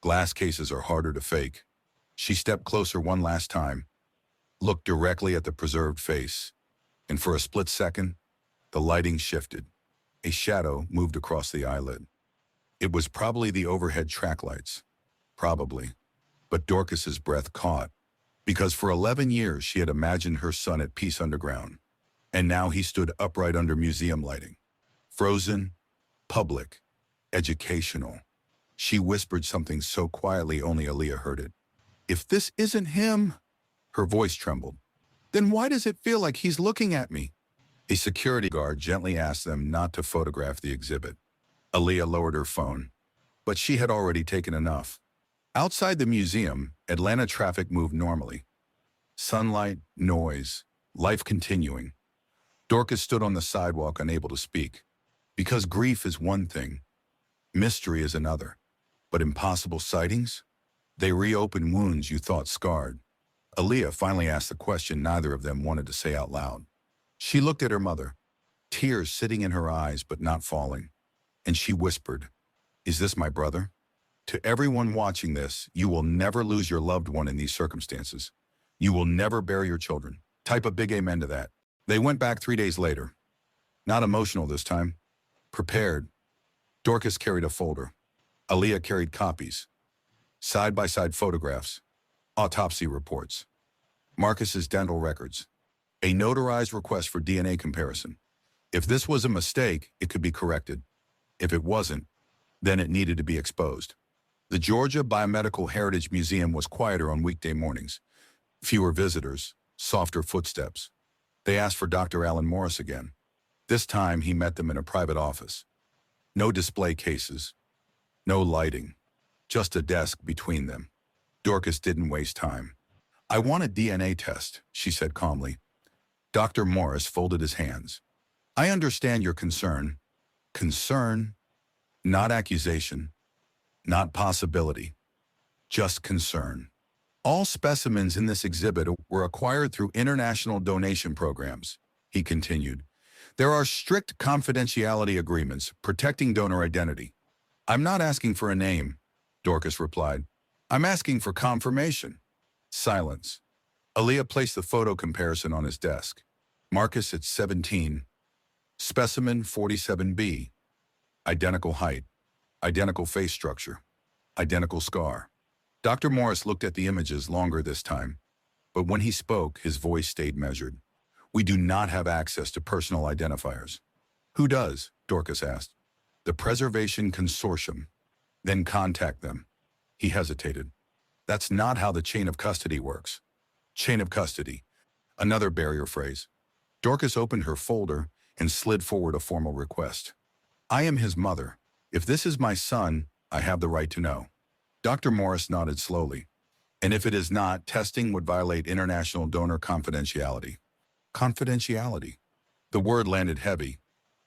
Glass cases are harder to fake. She stepped closer one last time, looked directly at the preserved face, and for a split second, the lighting shifted. A shadow moved across the eyelid. It was probably the overhead track lights. Probably. But Dorcas's breath caught, because for 11 years she had imagined her son at peace underground. And now he stood upright under museum lighting. Frozen, public, educational. She whispered something so quietly only Aaliyah heard it. If this isn't him, her voice trembled, then why does it feel like he's looking at me? A security guard gently asked them not to photograph the exhibit. Aaliyah lowered her phone, but she had already taken enough. Outside the museum, Atlanta traffic moved normally. Sunlight, noise, life continuing. Dorcas stood on the sidewalk unable to speak. Because grief is one thing, mystery is another. But impossible sightings? They reopen wounds you thought scarred. Aaliyah finally asked the question neither of them wanted to say out loud. She looked at her mother, tears sitting in her eyes but not falling. And she whispered, "Is this my brother?" To everyone watching this, you will never lose your loved one in these circumstances. You will never bury your children. Type a big amen to that. They went back 3 days later. Not emotional this time. Prepared. Dorcas carried a folder. Aaliyah carried copies. Side-by-side photographs. Autopsy reports. Marcus's dental records. A notarized request for DNA comparison. If this was a mistake, it could be corrected. If it wasn't, then it needed to be exposed. The Georgia Biomedical Heritage Museum was quieter on weekday mornings. Fewer visitors, softer footsteps. They asked for Dr. Alan Morris again. This time he met them in a private office. No display cases. No lighting. Just a desk between them. Dorcas didn't waste time. "I want a DNA test," she said calmly. Dr. Morris folded his hands. "I understand your concern." Concern, not accusation, not possibility, just concern. "All specimens in this exhibit were acquired through international donation programs," he continued. "There are strict confidentiality agreements protecting donor identity." "I'm not asking for a name," Dorcas replied. "I'm asking for confirmation." Silence. Aaliyah placed the photo comparison on his desk. Marcus at 17. Specimen 47B. Identical height. Identical face structure. Identical scar. Dr. Morris looked at the images longer this time, but when he spoke, his voice stayed measured. "We do not have access to personal identifiers." "Who does?" Dorcas asked. "The Preservation Consortium." "Then contact them." He hesitated. "That's not how the chain of custody works." Chain of custody. Another barrier phrase. Dorcas opened her folder and slid forward a formal request. "I am his mother. If this is my son, I have the right to know." Dr. Morris nodded slowly. "And if it is not, testing would violate international donor confidentiality." Confidentiality. The word landed heavy.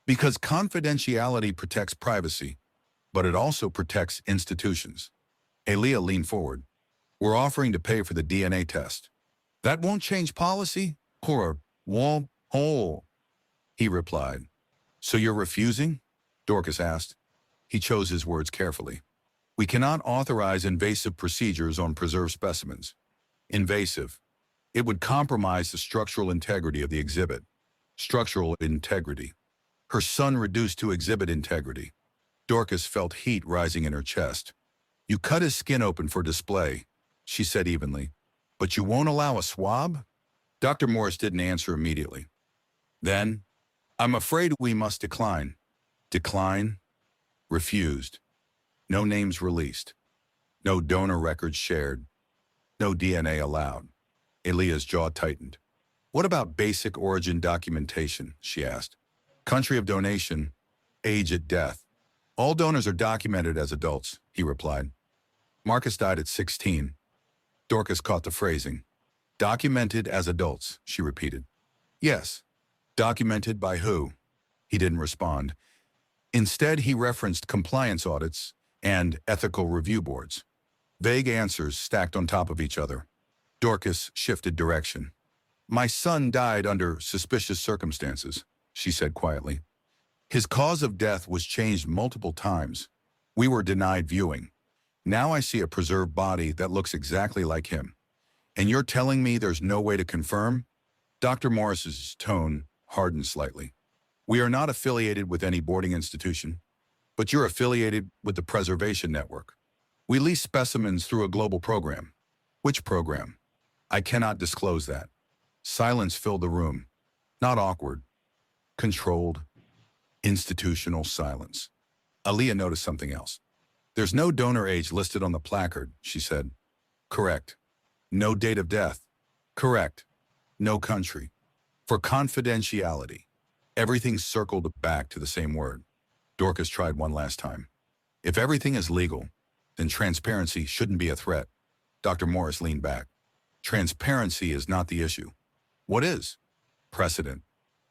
Because confidentiality protects privacy, but it also protects institutions. Aaliyah leaned forward. "We're offering to pay for the DNA test." "That won't change policy?" "Or won't hole," he replied. "So you're refusing?" Dorcas asked. He chose his words carefully. "We cannot authorize invasive procedures on preserved specimens." Invasive. It would compromise the structural integrity of the exhibit. Structural integrity. Her son reduced to exhibit integrity. Dorcas felt heat rising in her chest. "You cut his skin open for display," she said evenly. "But you won't allow a swab?" Dr. Morris didn't answer immediately. Then, "I'm afraid we must decline." Decline? Refused. No names released. No donor records shared. No DNA allowed. Aaliyah's jaw tightened. "What about basic origin documentation?" she asked. Country of donation, age at death. All donors are documented as adults, he replied. Marcus died at 16. Dorcas caught the phrasing. Documented as adults, she repeated. Yes. Documented by who? He didn't respond. Instead, he referenced compliance audits and ethical review boards. Vague answers stacked on top of each other. Dorcas shifted direction. My son died under suspicious circumstances, she said quietly. His cause of death was changed multiple times. We were denied viewing. Now I see a preserved body that looks exactly like him. And you're telling me there's no way to confirm? Dr. Morris's tone hardened slightly. We are not affiliated with any boarding institution, but you're affiliated with the Preservation Network. We lease specimens through a global program. Which program? I cannot disclose that. Silence filled the room. Not awkward. Controlled. Institutional silence. Aaliyah noticed something else. There's no donor age listed on the placard, she said. Correct. No date of death. Correct. No country. For confidentiality. Everything circled back to the same word. Dorcas tried one last time. If everything is legal, then transparency shouldn't be a threat. Dr. Morris leaned back. Transparency is not the issue. What is? Precedent.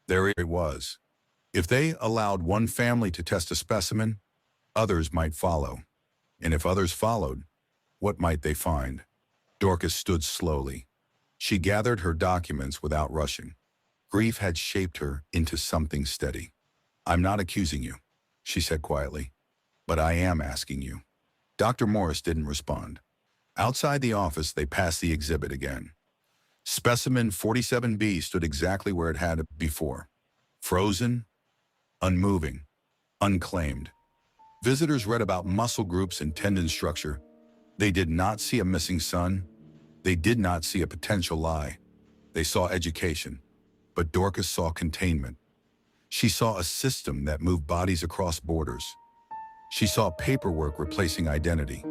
There it was. If they allowed one family to test a specimen, others might follow. And if others followed, what might they find? Dorcas stood slowly. She gathered her documents without rushing. Grief had shaped her into something steady. I'm not accusing you, she said quietly, but I am asking you. Dr. Morris didn't respond. Outside the office, they passed the exhibit again. Specimen 47B stood exactly where it had before. Frozen, unmoving, unclaimed. Visitors read about muscle groups and tendon structure. They did not see a missing son. They did not see a potential lie. They saw education. But Dorcas saw containment. She saw a system that moved bodies across borders. She saw paperwork replacing identity.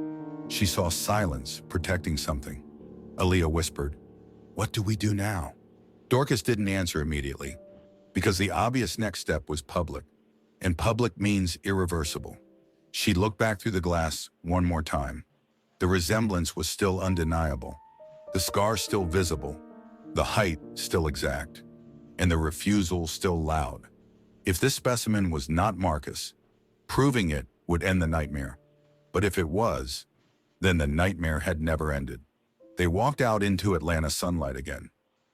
She saw silence protecting something. Aaliyah whispered, "What do we do now?" Dorcas didn't answer immediately, because the obvious next step was public, and public means irreversible. She looked back through the glass one more time. The resemblance was still undeniable, the scar still visible, the height still exact, and the refusal still loud. If this specimen was not Marcus, proving it would end the nightmare. But if it was, then the nightmare had never ended. They walked out into Atlanta sunlight again,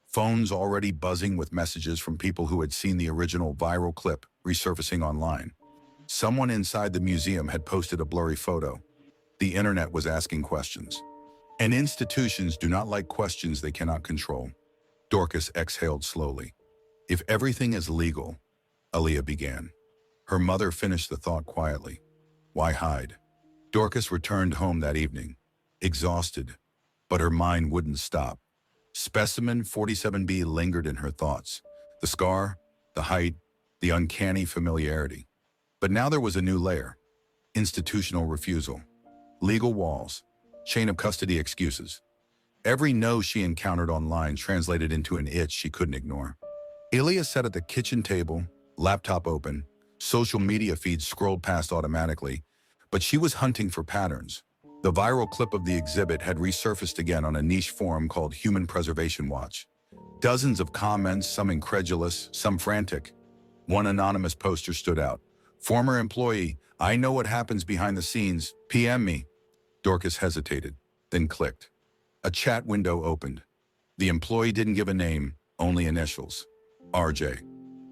phones already buzzing with messages from people who had seen the original viral clip resurfacing online. Someone inside the museum had posted a blurry photo. The internet was asking questions. And institutions do not like questions they cannot control. Dorcas exhaled slowly. If everything is legal, Aaliyah began. Her mother finished the thought quietly. Why hide? Dorcas returned home that evening, exhausted, but her mind wouldn't stop. Specimen 47B lingered in her thoughts. The scar, the height, the uncanny familiarity. But now there was a new layer. Institutional refusal. Legal walls. Chain of custody excuses. Every no she encountered online translated into an itch she couldn't ignore. Aaliyah sat at the kitchen table, laptop open, social media feeds scrolled past automatically, but she was hunting for patterns. The viral clip of the exhibit had resurfaced again on a niche forum called Human Preservation Watch. Dozens of comments, some incredulous, some frantic. One anonymous poster stood out. Former employee, I know what happens behind the scenes, PM me. Dorcas hesitated, then clicked. A chat window opened. The employee didn't give a name, only initials. RJ.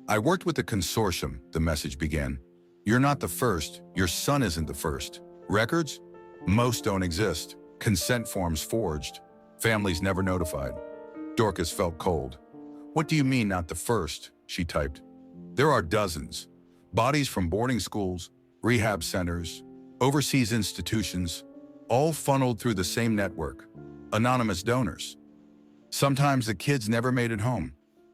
I worked with the consortium, the message began. You're not the first, your son isn't the first. Records? Most don't exist. Consent forms forged. Families never notified. Dorcas felt cold. What do you mean not the first? She typed. There are dozens. Bodies from boarding schools, rehab centers, overseas institutions, all funneled through the same network. Anonymous donors. Sometimes the kids never made it home.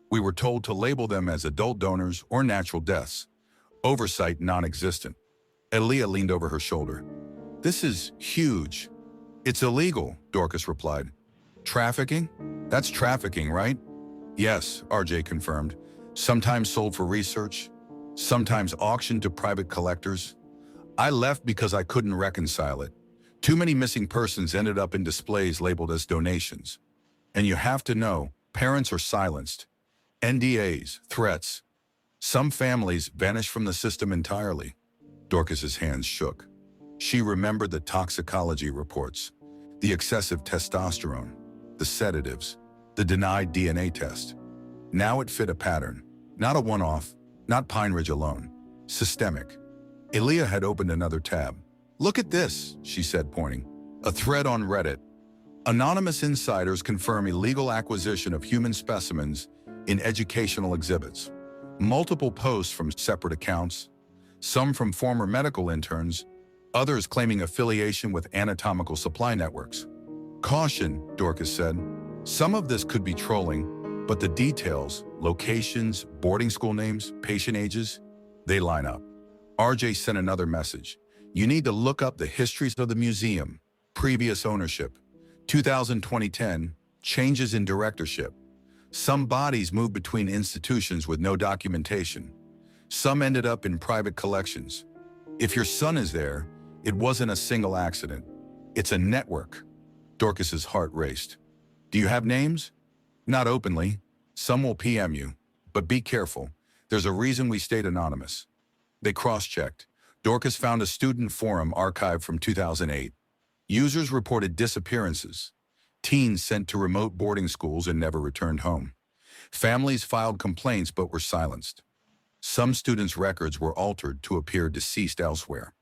We were told to label them as adult donors or natural deaths. Oversight non-existent. Aaliyah leaned over her shoulder. This is huge. It's illegal, Dorcas replied. Trafficking? That's trafficking, right? Yes, RJ confirmed. Sometimes sold for research, sometimes auctioned to private collectors. I left because I couldn't reconcile it. Too many missing persons ended up in displays labeled as donations. And you have to know, parents are silenced. NDAs, threats. Some families vanish from the system entirely. Dorcas's hands shook. She remembered the toxicology reports, the excessive testosterone, the sedatives, the denied DNA test. Now it fit a pattern, not a one-off, not Pine Ridge alone, systemic. Aaliyah had opened another tab. "Look at this," she said, pointing. A thread on Reddit. Anonymous insiders confirm illegal acquisition of human specimens in educational exhibits. Multiple posts from separate accounts, some from former medical interns, others claiming affiliation with anatomical supply networks. "Caution," Dorcas said. "Some of this could be trolling, but the details, locations, boarding school names, patient ages, they line up." RJ sent another message. "You need to look up the histories of the museum, previous ownership, 2010, changes in directorship. Some bodies moved between institutions with no documentation. Some ended up in private collections. If your son is there, it wasn't a single accident. It's a network." Dorcas's heart raced. "Do you have names?" "Not openly. Some will PM you. But be careful. There's a reason we stayed anonymous." They cross-checked. Dorcas found a student forum archive from 2008. Users reported disappearances. Teens sent to remote boarding schools and never returned home. Families filed complaints but were silenced. Some students' records were altered to appear deceased elsewhere.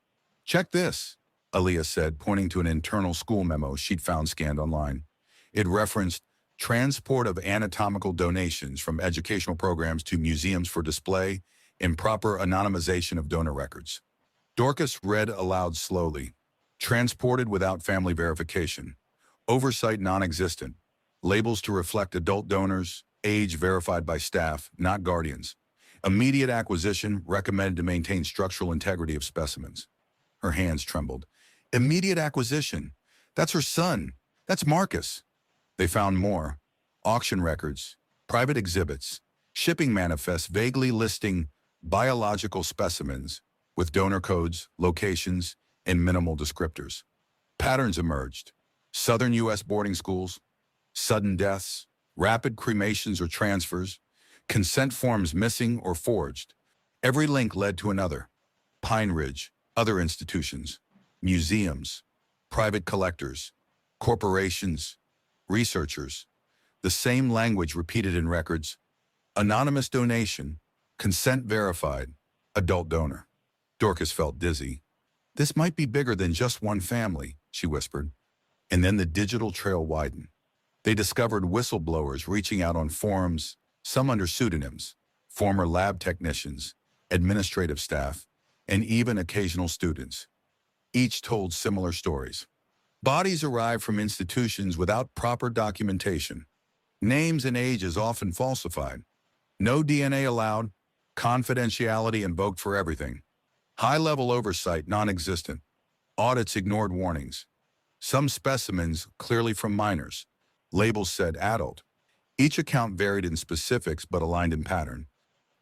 "Check this," Aaliyah said, pointing to an internal school memo she'd found scanned online. It referenced transport of anatomical donations from educational programs to museums for display, improper anonymization of donor records. Dorcas read aloud slowly. "Transported without family verification. Oversight non-existent. Labels to reflect adult donors, age verified by staff, not guardians. Immediate acquisition recommended to maintain structural integrity of specimens." Her hands trembled. "Immediate acquisition? That's her son. That's Marcus." They found more. Auction records, private exhibits, shipping manifests vaguely listing biological specimens with donor codes, locations, and minimal descriptors. Patterns emerged. Southern U.S. boarding schools, sudden deaths, rapid cremations or transfers, consent forms missing or forged. Every link led to another. Pine Ridge, other institutions, museums, private collectors, corporations, researchers. The same language repeated in records. Anonymous donation, consent verified, adult donor. Dorcas felt dizzy. "This might be bigger than just one family," she whispered. And then the digital trail widened. They discovered whistleblowers reaching out on forums, some under pseudonyms, former lab technicians, administrative staff, and even occasional students. Each told similar stories. Bodies arrived from institutions without proper documentation. Names and ages often falsified. No DNA allowed, confidentiality invoked for everything. High-level oversight non-existent. Audits ignored warnings. Some specimens clearly from minors. Labels said adult. Each account varied in specifics but aligned in pattern.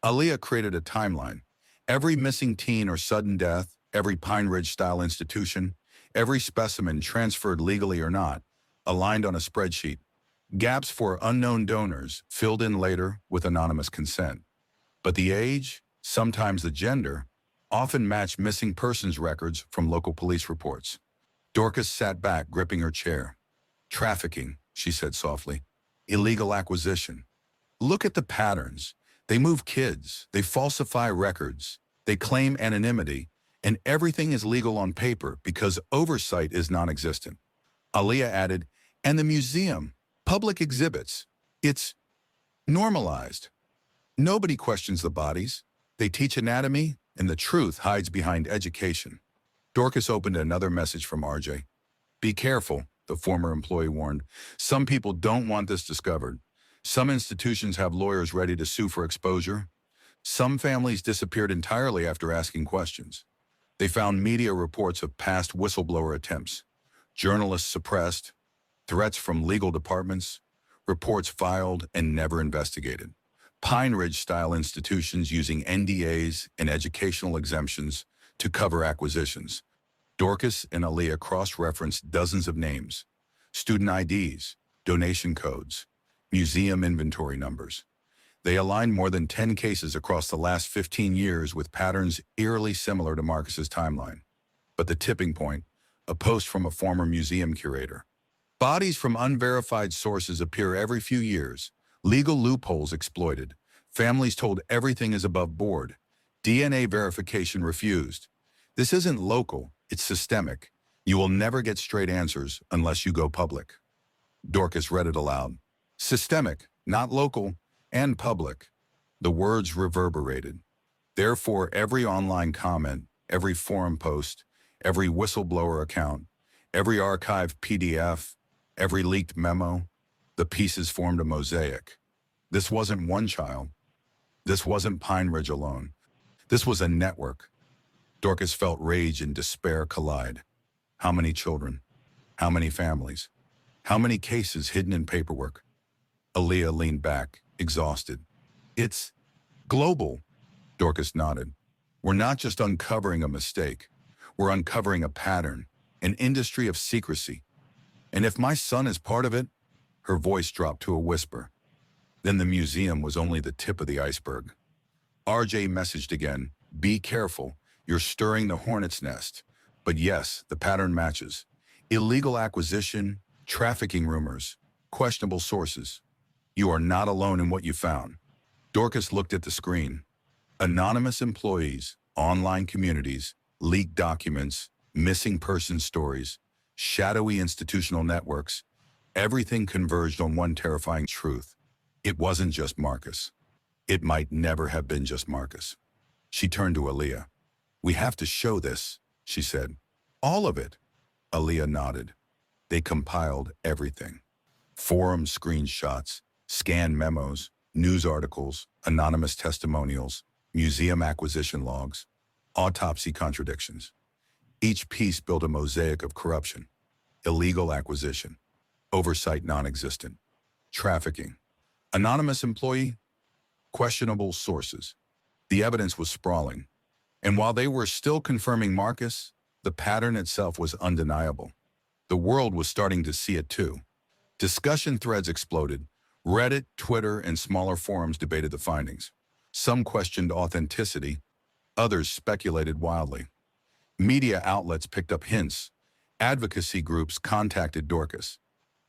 Aaliyah created a timeline. Every missing teen or sudden death, every Pine Ridge-style institution, every specimen transferred legally or not, aligned on a spreadsheet. Gaps for unknown donors filled in later with anonymous consent. But the age, sometimes the gender, often matched missing persons records from local police reports. Dorcas sat back, gripping her chair. "Trafficking," she said softly. "Illegal acquisition. Look at the patterns. They move kids, they falsify records, they claim anonymity, and everything is legal on paper because oversight is non-existent." Aaliyah added, "And the museum, public exhibits, it's normalized. Nobody questions the bodies. They teach anatomy, and the truth hides behind education." Dorcas opened another message from RJ. "Be careful," the former employee warned. "Some people don't want this discovered. Some institutions have lawyers ready to sue for exposure. Some families disappeared entirely after asking questions. They found media reports of past whistleblower attempts, journalists suppressed, threats from legal departments, reports filed and never investigated. Pine Ridge-style institutions using NDAs and educational exemptions to cover acquisitions. Dorcas and Aaliyah cross-referenced dozens of names, student IDs, donation codes, museum inventory numbers. They aligned more than 10 cases across the last 15 years with patterns eerily similar to Marcus's timeline. But the tipping point, a post from a former museum curator. Bodies from unverified sources appear every few years. Legal loopholes exploited. Families told everything is above board. DNA verification refused. This isn't local, it's systemic. You will never get straight answers unless you go public. Dorcas read it aloud. Systemic, not local, and public. The words reverberated. Therefore, every online comment, every forum post, every whistleblower account, every archived PDF, every leaked memo, the pieces formed a mosaic. This wasn't one child. This wasn't Pine Ridge alone. This was a network. Dorcas felt rage and despair collide. How many children? How many families? How many cases hidden in paperwork? Aaliyah leaned back, exhausted. It's global, Dorcas nodded. We're not just uncovering a mistake. We're uncovering a pattern, an industry of secrecy. And if my son is part of it, her voice dropped to a whisper. Then the museum was only the tip of the iceberg. RJ messaged again, be careful, you're stirring the hornet's nest. But yes, the pattern matches. Illegal acquisition, trafficking rumors, questionable sources. You are not alone in what you found. Dorcas looked at the screen. Anonymous employees, online communities, leaked documents, missing person stories, shadowy institutional networks. Everything converged on one terrifying truth. It wasn't just Marcus. It might never have been just Marcus. She turned to Aaliyah. We have to show this, she said. All of it. Aaliyah nodded. They compiled everything. Forum screenshots, scanned memos, news articles, anonymous testimonials, museum acquisition logs, autopsy contradictions. Each piece built a mosaic of corruption, illegal acquisition, oversight non-existent, trafficking, anonymous employee, questionable sources. The evidence was sprawling. And while they were still confirming Marcus, the pattern itself was undeniable. The world was starting to see it too. Discussion threads exploded. Reddit, Twitter, and smaller forums debated the findings. Some questioned authenticity, others speculated wildly. Media outlets picked up hints. Advocacy groups contacted Dorcas.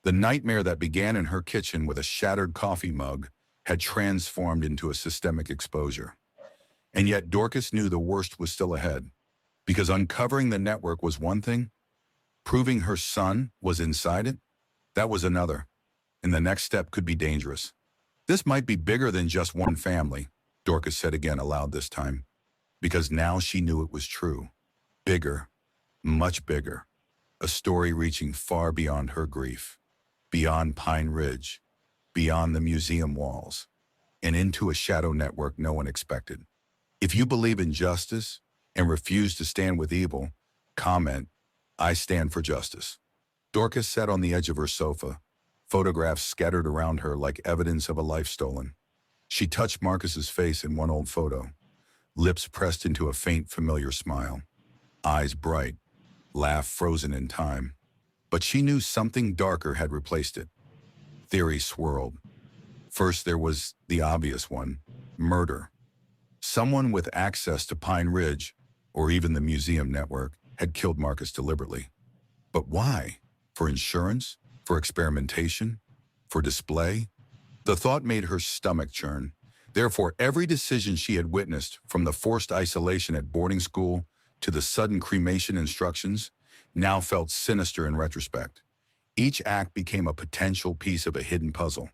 The nightmare that began in her kitchen with a shattered coffee mug had transformed into a systemic exposure. And yet Dorcas knew the worst was still ahead. Because uncovering the network was one thing, proving her son was inside it, that was another. And the next step could be dangerous. This might be bigger than just one family, Dorcas said again aloud this time. Because now she knew it was true. Bigger, much bigger. A story reaching far beyond her grief. Beyond Pine Ridge. Beyond the museum walls. And into a shadow network no one expected. If you believe in justice and refuse to stand with evil, comment, I stand for justice. Dorcas sat on the edge of her sofa, photographs scattered around her like evidence of a life stolen. She touched Marcus's face in one old photo, lips pressed into a faint, familiar smile, eyes bright, laugh frozen in time. But she knew something darker had replaced it. Theories swirled. First, there was the obvious one, murder. Someone with access to Pine Ridge, or even the museum network, had killed Marcus deliberately. But why? For insurance? For experimentation? For display? The thought made her stomach churn. Therefore, every decision she had witnessed, from the forced isolation at boarding school to the sudden cremation instructions, now felt sinister in retrospect. Each act became a potential piece of a hidden puzzle.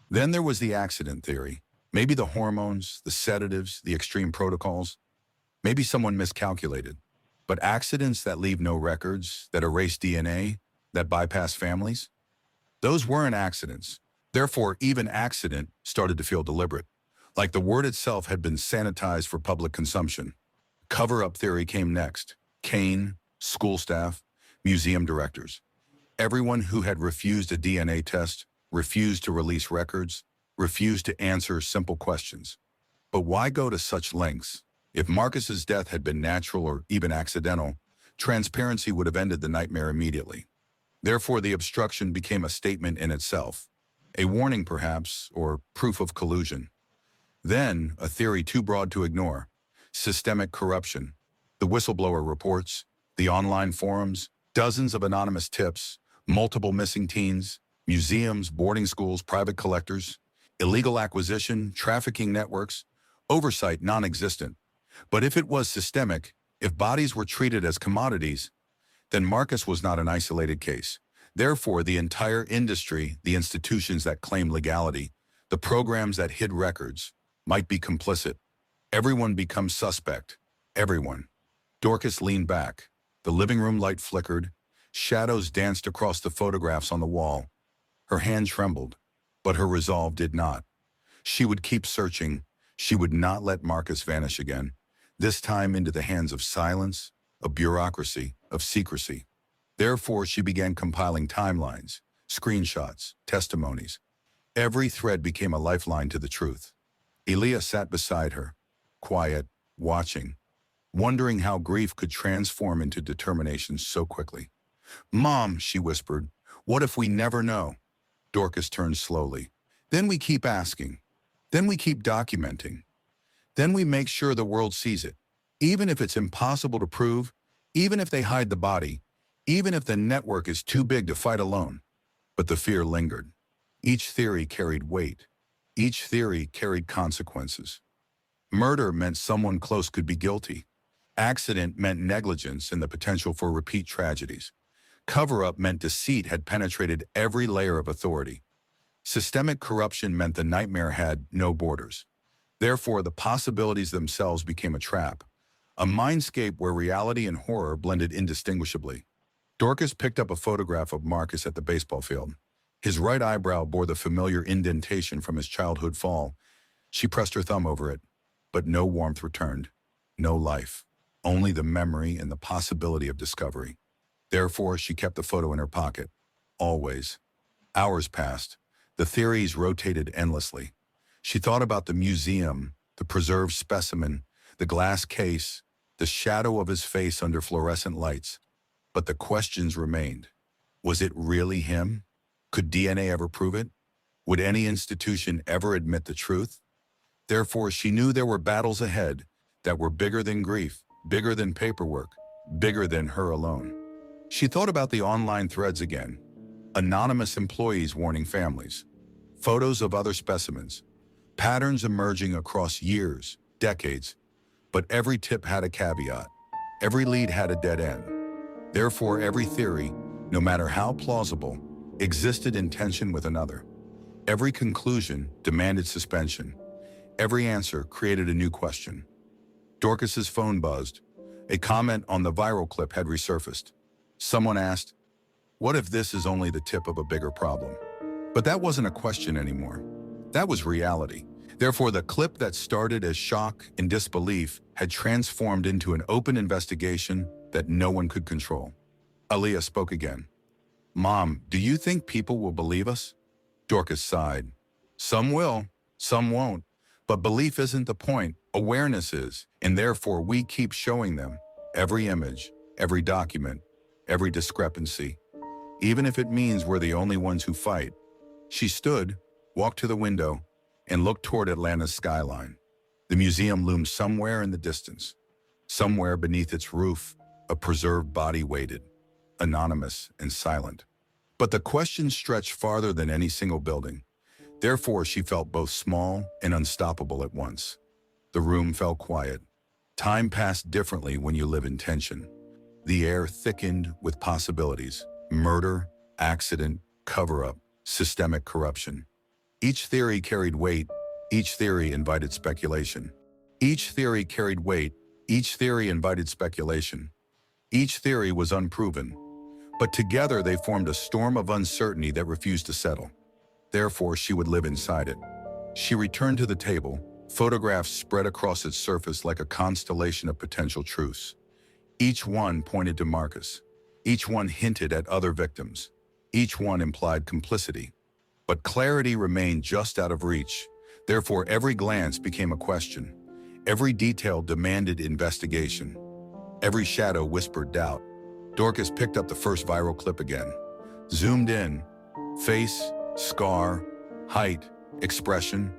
Then there was the accident theory. Maybe the hormones, the sedatives, the extreme protocols. Maybe someone miscalculated. But accidents that leave no records, that erase DNA, that bypass families, those weren't accidents. Therefore, even accident started to feel deliberate, like the word itself had been sanitized for public consumption. Cover-up theory came next. Kane, school staff, museum directors. Everyone who had refused a DNA test, refused to release records, refused to answer simple questions. But why go to such lengths? If Marcus's death had been natural or even accidental, transparency would have ended the nightmare immediately. Therefore, the obstruction became a statement in itself, a warning perhaps, or proof of collusion. Then, a theory too broad to ignore: systemic corruption. The whistleblower reports, the online forums, dozens of anonymous tips, multiple missing teens, museums, boarding schools, private collectors, illegal acquisition, trafficking networks, oversight non-existent. But if it was systemic, if bodies were treated as commodities, then Marcus was not an isolated case. Therefore, the entire industry, the institutions that claim legality, the programs that hid records, might be complicit. Everyone becomes suspect. Everyone. Dorcas leaned back. The living room light flickered. Shadows danced across the photographs on the wall. Her hand trembled, but her resolve did not. She would keep searching. She would not let Marcus vanish again, this time into the hands of silence, of bureaucracy, of secrecy. Therefore, she began compiling timelines, screenshots, testimonies. Every thread became a lifeline to the truth. Elia sat beside her, quiet, watching, wondering how grief could transform into determination so quickly. "Mom," she whispered, "what if we never know?" Dorcas turned slowly. "Then we keep asking. Then we keep documenting. Then we make sure the world sees it. Even if it's impossible to prove, even if they hide the body, even if the network is too big to fight alone." But the fear lingered. Each theory carried weight. Each theory carried consequences. Murder meant someone close could be guilty. Accident meant negligence and the potential for repeat tragedies. Cover-up meant deceit had penetrated every layer of authority. Systemic corruption meant the nightmare had no borders. Therefore, the possibilities themselves became a trap, a mindscape where reality and horror blended indistinguishably. Dorcas picked up a photograph of Marcus at the baseball field. His right eyebrow bore the familiar indentation from his childhood fall. She pressed her thumb over it, but no warmth returned, no life, only the memory and the possibility of discovery. Therefore, she kept the photo in her pocket, always. Hours passed. The theories rotated endlessly. She thought about the museum, the preserved specimen, the glass case, the shadow of his face under fluorescent lights. But the questions remained. Was it really him? Could DNA ever prove it? Would any institution ever admit the truth? Therefore, she knew there were battles ahead that were bigger than grief, bigger than paperwork, bigger than her alone. She thought about the online threads again. Anonymous employees warning families. Photos of other specimens. Patterns emerging across years, decades. But every tip had a caveat. Every lead had a dead end. Therefore, every theory, no matter how plausible, existed in tension with another. Every conclusion demanded suspension. Every answer created a new question. Dorcas's phone buzzed. A comment on the viral clip had resurfaced. Someone asked, "What if this is only the tip of a bigger problem?" But that wasn't a question anymore. That was reality. Therefore, the clip that started as shock and disbelief had transformed into an open investigation that no one could control. Aaliyah spoke again. "Mom, do you think people will believe us?" Dorcas sighed. "Some will, some won't. But belief isn't the point. Awareness is. And therefore, we keep showing them every image, every document, every discrepancy, even if it means we're the only ones who fight." She stood, walked to the window, and looked toward Atlanta's skyline. The museum loomed somewhere in the distance. Somewhere beneath its roof, a preserved body waited, anonymous and silent. But the question stretched farther than any single building. Therefore, she felt both small and unstoppable at once. The room fell quiet. Time passed differently when you live in tension. The air thickened with possibilities: murder, accident, cover-up, systemic corruption. Each theory carried weight. Each theory invited speculation. Each theory carried weight. Each theory invited speculation. Each theory was unproven. But together they formed a storm of uncertainty that refused to settle. Therefore, she would live inside it. She returned to the table, photographs spread across its surface like a constellation of potential truths. Each one pointed to Marcus. Each one hinted at other victims. Each one implied complicity. But clarity remained just out of reach. Therefore, every glance became a question. Every detail demanded investigation. Every shadow whispered doubt. Dorcas picked up the first viral clip again. Zoomed in. Face, scar, height, expression,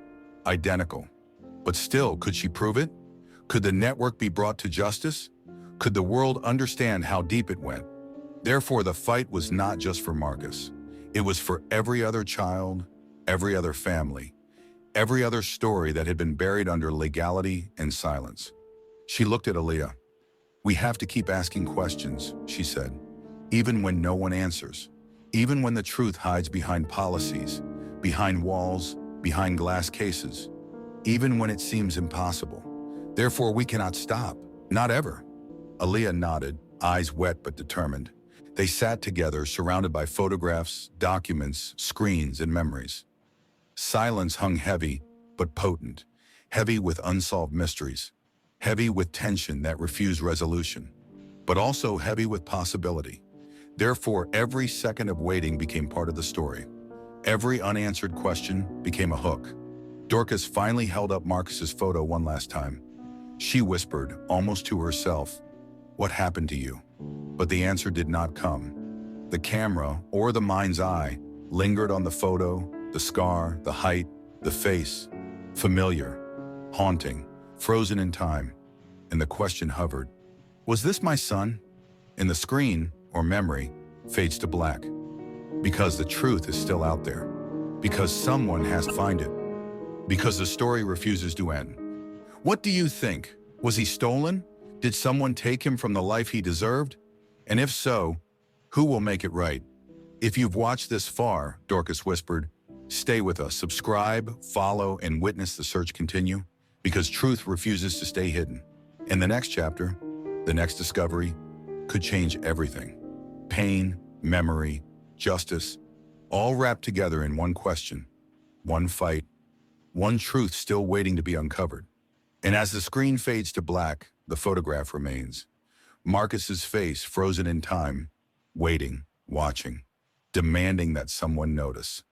identical. But still, could she prove it? Could the network be brought to justice? Could the world understand how deep it went? Therefore, the fight was not just for Marcus. It was for every other child, every other family, every other story that had been buried under legality and silence. She looked at Aaliyah. "We have to keep asking questions," she said, "even when no one answers, even when the truth hides behind policies, behind walls, behind glass cases, even when it seems impossible. Therefore, we cannot stop, not ever." Aaliyah nodded, eyes wet but determined. They sat together, surrounded by photographs, documents, screens, and memories. Silence hung heavy, but potent, heavy with unsolved mysteries, heavy with tension that refused resolution, but also heavy with possibility. Therefore, every second of waiting became part of the story. Every unanswered question became a hook. Dorcas finally held up Marcus's photo one last time. She whispered, almost to herself, "What happened to you?" But the answer did not come. The camera, or the mind's eye, lingered on the photo, the scar, the height, the face. Familiar, haunting, frozen in time. And the question hovered. Was this my son? And the screen, or memory, fades to black. Because the truth is still out there. Because someone has to find it. Because the story refuses to end. What do you think? Was he stolen? Did someone take him from the life he deserved? And if so, who will make it right? If you've watched this far, Dorcas whispered, stay with us, subscribe, follow, and witness the search continue, because truth refuses to stay hidden. In the next chapter, the next discovery could change everything. Pain, memory, justice, all wrapped together in one question, one fight, one truth still waiting to be uncovered. And as the screen fades to black, the photograph remains. Marcus's face frozen in time, waiting, watching, demanding that someone notice.